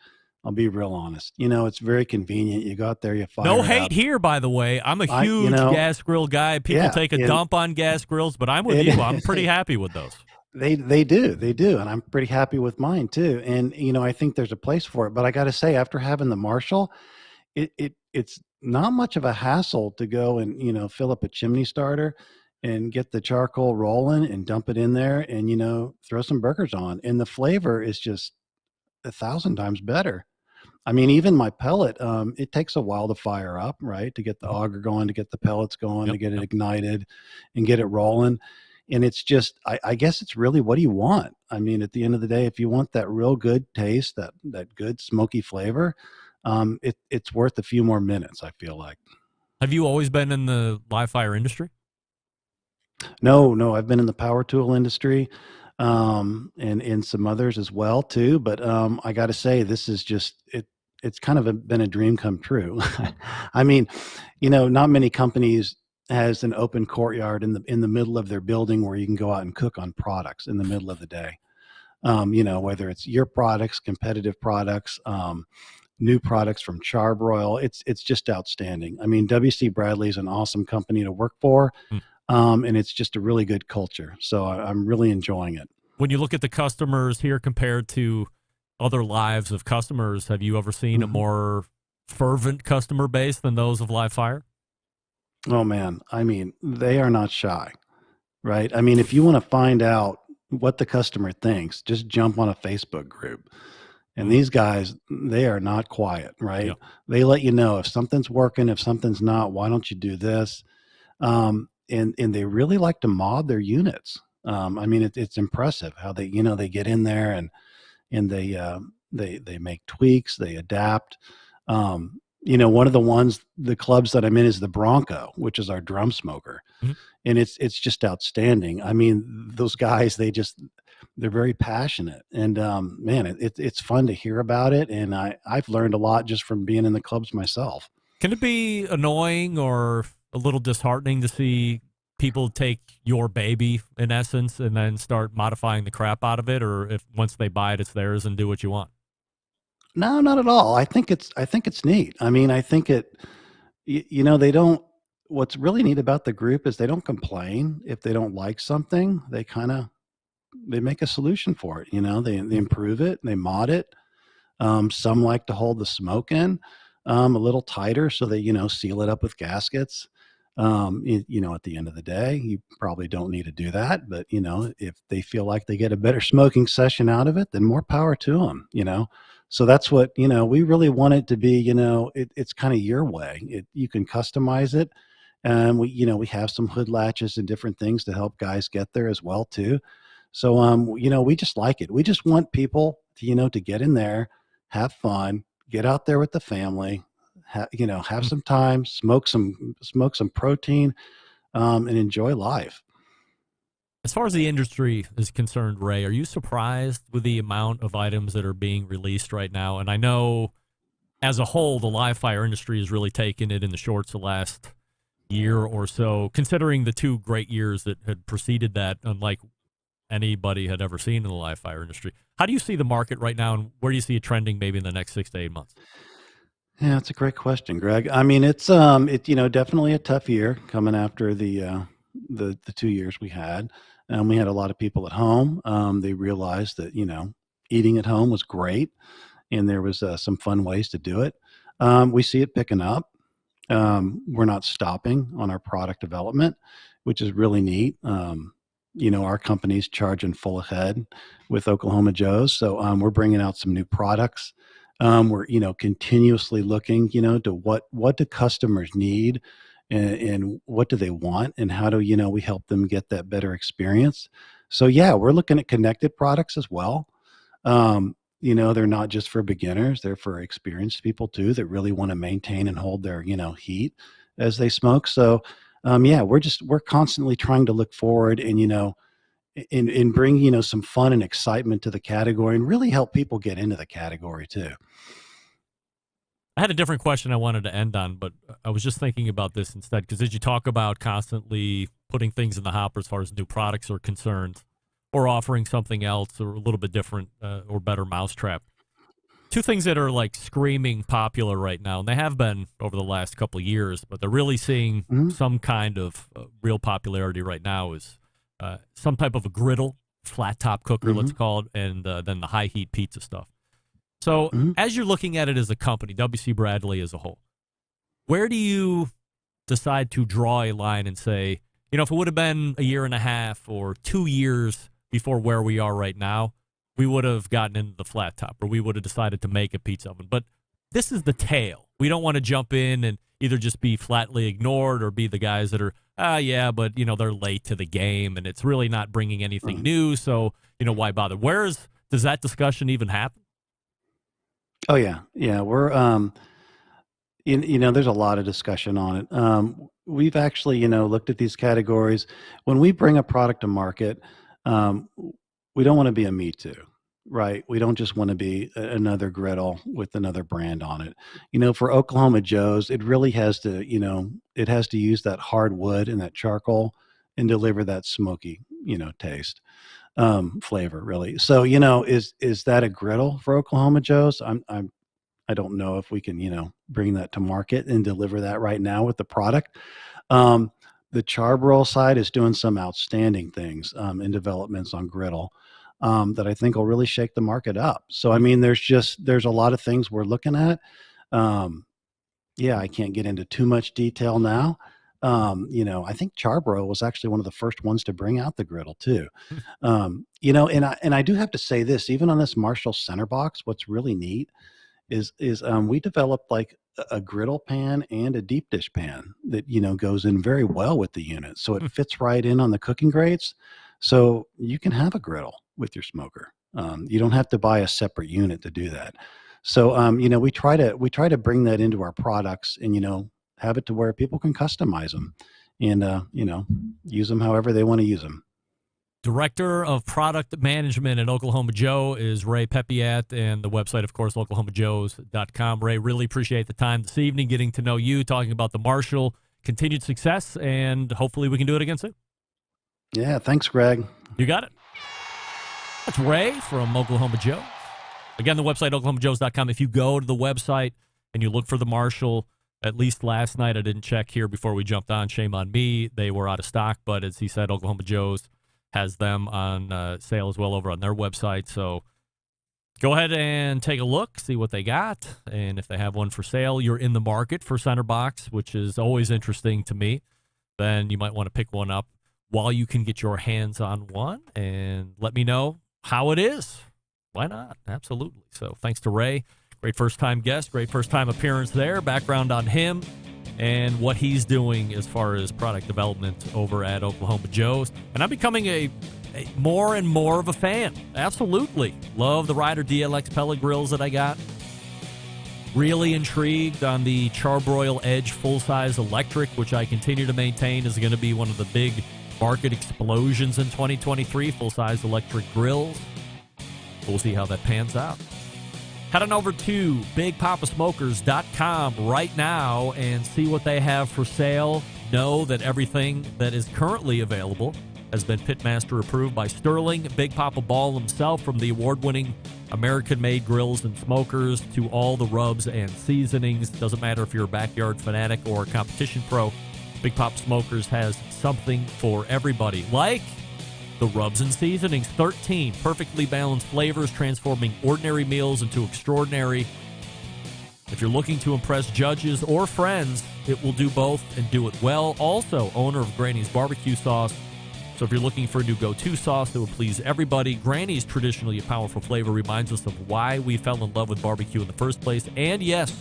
I'll be real honest. It's very convenient. You go out there, you fire No it hate up. here, by the way. I'm a huge gas grill guy. People take a dump on gas grills, but I'm with you. I'm pretty happy with those. They do, and I'm pretty happy with mine too. And I think there's a place for it. But I got to say, after having the Marshall, it's not much of a hassle to go and fill up a chimney starter and get the charcoal rolling and dump it in there and throw some burgers on, and the flavor is just 1,000 times better. I mean, even my pellet, it takes a while to fire up, right? To get the auger going, to get the pellets going, to get it ignited and get it rolling. And it's just, I guess it's really, what do you want? I mean, at the end of the day, if you want that real good taste, that good smoky flavor, it's worth a few more minutes, I feel like. Have you always been in the live fire industry? No, I've been in the power tool industry, and some others as well too. But I got to say, this is just it's kind of been a dream come true. I mean, not many companies has an open courtyard in the middle of their building where you can go out and cook on products in the middle of the day. Whether it's your products, competitive products, new products from Charbroil, it's just outstanding. I mean, WC Bradley is an awesome company to work for. And it's just a really good culture. So I'm really enjoying it. When you look at the customers here compared to other lives of customers, have you ever seen a more fervent customer base than those of Live Fire? Oh, man. I mean, they are not shy, right? I mean, if you want to find out what the customer thinks, just jump on a Facebook group. And these guys, they are not quiet, right? Yep. They let you know if something's working, if something's not, why don't you do this? And they really like to mod their units. I mean, it's impressive how they get in there and they make tweaks, they adapt. One of the clubs that I'm in is the Bronco, which is our drum smoker. And it's just outstanding. I mean, those guys, they're very passionate, and man, it's fun to hear about it. And I've learned a lot just from being in the clubs myself. Can it be annoying or a little disheartening to see people take your baby, in essence, and then start modifying the crap out of it? Or if once they buy it, it's theirs and do what you want? No, not at all. I think it's neat. I mean, I think they don't, what's really neat about the group is they don't complain. If they don't like something, they make a solution for it. They improve it, they mod it. Some like to hold the smoke in. a little tighter so that, seal it up with gaskets. At the end of the day, you probably don't need to do that. But, if they feel like they get a better smoking session out of it, then more power to them. So that's what, we really want it to be, it's kind of your way. You can customize it. And we have some hood latches and different things to help guys get there as well too. So, we just like it. We just want people to, to get in there, have fun, get out there with the family, have some time, smoke some protein, and enjoy life. As far as the industry is concerned, Ray, are you surprised with the amount of items that are being released right now? And I know as a whole, the live fire industry has really taken it in the shorts the last year or so, considering the 2 great years that had preceded that, unlike anybody had ever seen in the live fire industry. How do you see the market right now, and where do you see it trending maybe in the next 6 to 8 months? Yeah, it's a great question, Greg. I mean, it's definitely a tough year coming after the 2 years we had. We had a lot of people at home. They realized that eating at home was great, and there was some fun ways to do it. We see it picking up. We're not stopping on our product development, which is really neat. Our company's charging full ahead with Oklahoma Joe's. So we're bringing out some new products. We're, continuously looking, to what do customers need and what do they want and how do, we help them get that better experience. So yeah, we're looking at connected products as well. They're not just for beginners, they're for experienced people too, that really want to maintain and hold their, heat as they smoke. So we're constantly trying to look forward and, and bring, some fun and excitement to the category and really help people get into the category too. I had a different question I wanted to end on, but I was just thinking about this instead, because as you talk about constantly putting things in the hopper as far as new products are concerned, or offering something else or a little bit different or better mousetrap. 2 things that are like screaming popular right now, and they have been over the last couple of years, but they're really seeing some kind of real popularity right now is some type of a griddle, flat top cooker, let's call it, and then the high heat pizza stuff. So as you're looking at it as a company, W.C. Bradley as a whole, where do you decide to draw a line and say, if it would have been a year and a half or 2 years before where we are right now, we would have gotten into the flat top, or we would have decided to make a pizza oven. But this is the tail. We don't want to jump in and either just be flatly ignored or be the guys that are, but they're late to the game and it's really not bringing anything new. So, why bother? Does that discussion even happen? Oh yeah. Yeah. We're, there's a lot of discussion on it. We've actually, looked at these categories. When we bring a product to market, we don't want to be a me too, right? We don't just want to be another griddle with another brand on it. For Oklahoma Joe's, it really has to, it has to use that hard wood and that charcoal and deliver that smoky, taste, flavor really. So, is that a griddle for Oklahoma Joe's? I don't know if we can, bring that to market and deliver that right now with the product. The charbroil side is doing some outstanding things in developments on griddle that I think will really shake the market up. So, I mean, there's a lot of things we're looking at. I can't get into too much detail now. I think charbroil was actually one of the first ones to bring out the griddle too. And I do have to say this, even on this Marshall center box, what's really neat is we developed like a griddle pan and a deep dish pan that, goes in very well with the unit. So it fits right in on the cooking grates. So you can have a griddle with your smoker. You don't have to buy a separate unit to do that. So, we try to bring that into our products and, have it to where people can customize them and, use them however they want to use them. Director of Product Management at Oklahoma Joe is Ray Pepiat, and the website, of course, oklahomajoes.com. Ray, really appreciate the time this evening, getting to know you, talking about the Marshall, continued success, and hopefully we can do it again soon. Yeah, thanks, Greg. You got it. That's Ray from Oklahoma Joe. Again, the website, oklahomajoes.com. If you go to the website and you look for the Marshall, at least last night, I didn't check here before we jumped on. Shame on me. They were out of stock, but as he said, Oklahoma Joe's has them on sale as well over on their website. So Go ahead and take a look, see what they got, and if they have one for sale, you're in the market for center box, which is always interesting to me, then you might want to pick one up while you can get your hands on one, and let me know how it is. Why not? Absolutely. So thanks to Ray. Great first-time guest, great first-time appearance there. Background on him and what he's doing as far as product development over at Oklahoma Joe's. And I'm becoming a more and more of a fan. Absolutely. Love the Ryder DLX pellet grills that I got. Really intrigued on the Charbroil Edge full-size electric, which I continue to maintain is going to be one of the big market explosions in 2023, full-size electric grills. We'll see how that pans out. Head on over to BigPapaSmokers.com right now and see what they have for sale. Know that everything that is currently available has been Pitmaster approved by Sterling, Big Papa Ball himself, from the award-winning American-made grills and smokers to all the rubs and seasonings. Doesn't matter if you're a backyard fanatic or a competition pro, Big Papa Smokers has something for everybody. Like the rubs and seasonings, 13 perfectly balanced flavors, transforming ordinary meals into extraordinary. If you're looking to impress judges or friends, it will do both and do it well. Also, owner of Granny's Barbecue Sauce. So if you're looking for a new go-to sauce that will please everybody, Granny's, traditionally a powerful flavor, reminds us of why we fell in love with barbecue in the first place. And yes,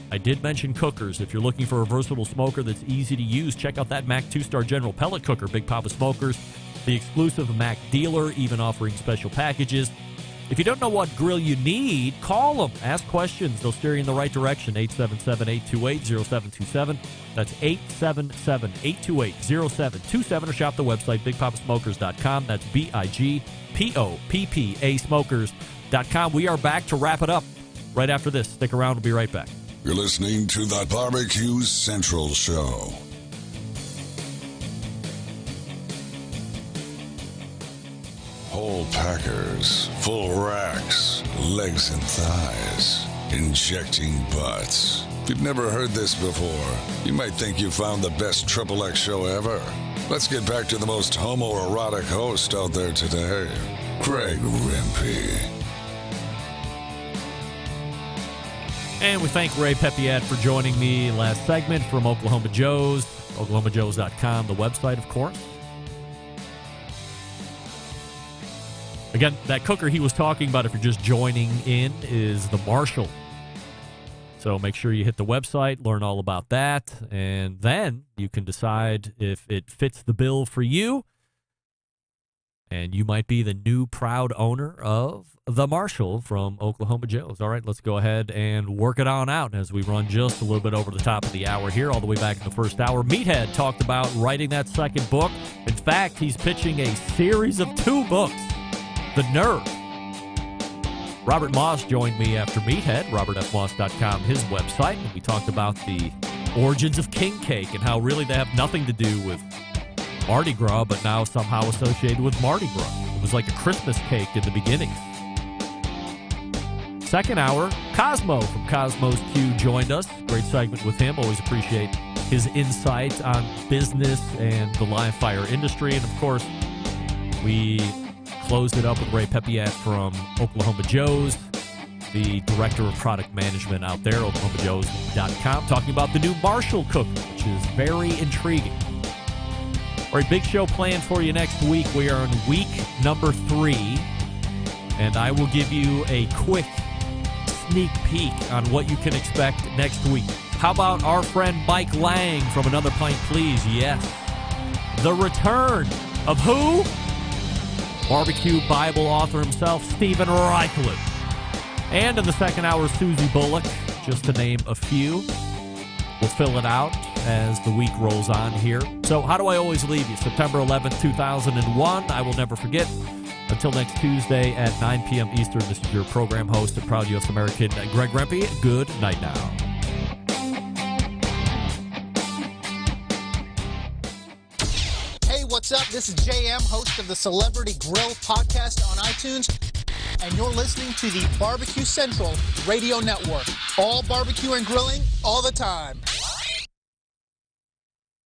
I did mention cookers. If you're looking for a versatile smoker that's easy to use, check out that Mac 2-Star General Pellet Cooker, Big Papa Smokers, the exclusive Mac dealer, even offering special packages. If you don't know what grill you need, call them. Ask questions. They'll steer you in the right direction. 877-828-0727. That's 877-828-0727. Or shop the website, BigPapaSmokers.com. That's BIGPOPPA Smokers.com. We are back to wrap it up right after this. Stick around. We'll be right back. You're listening to the Barbecue Central Show. Whole packers, full racks, legs and thighs, injecting butts. If you've never heard this before, you might think you found the best XXX show ever. Let's get back to the most homoerotic host out there today, Craig Rimpey. And we thank Ray Pepiat for joining me last segment from Oklahoma Joe's, OklahomaJoes.com, the website, of course. Again, that cooker he was talking about, if you're just joining in, is the Marshall. So make sure you hit the website, learn all about that, and then you can decide if it fits the bill for you. And you might be the new proud owner of the Marshall from Oklahoma Joe's. All right, let's go ahead and work it on out as we run just a little bit over the top of the hour here, all the way back in the first hour. Meathead talked about writing that second book. In fact, he's pitching a series of 2 books. The nerve. Robert Moss joined me after Meathead, robertfmoss.com, his website, and we talked about the origins of king cake and how really they have nothing to do with Mardi Gras, but now somehow associated with Mardi Gras. It was like a Christmas cake in the beginning. Second hour, Kosmo from Cosmo's Q joined us. Great segment with him. Always appreciate his insight on business and the live fire industry. And of course, we closed it up with Ray Pepiat from Oklahoma Joe's, the director of product management out there, OklahomaJoes.com, talking about the new Marshall cooker, which is very intriguing. All right, big show planned for you next week. We are in week number 3, and I will give you a quick sneak peek on what you can expect next week. How about our friend Mike Lang from Another Pint Please? Yes. The return of who? Barbecue Bible author himself, Stephen Reichland. And in the second hour, Susie Bullock, just to name a few. We'll fill it out as the week rolls on here. So how do I always leave you? September 11th, 2001. I will never forget. Until next Tuesday at 9 p.m. Eastern, this is your program host and proud U.S. American, Greg Rempe. Good night now. What's up? This is JM, host of the Celebrity Grill podcast on iTunes, and you're listening to the Barbecue Central Radio Network. All barbecue and grilling, all the time.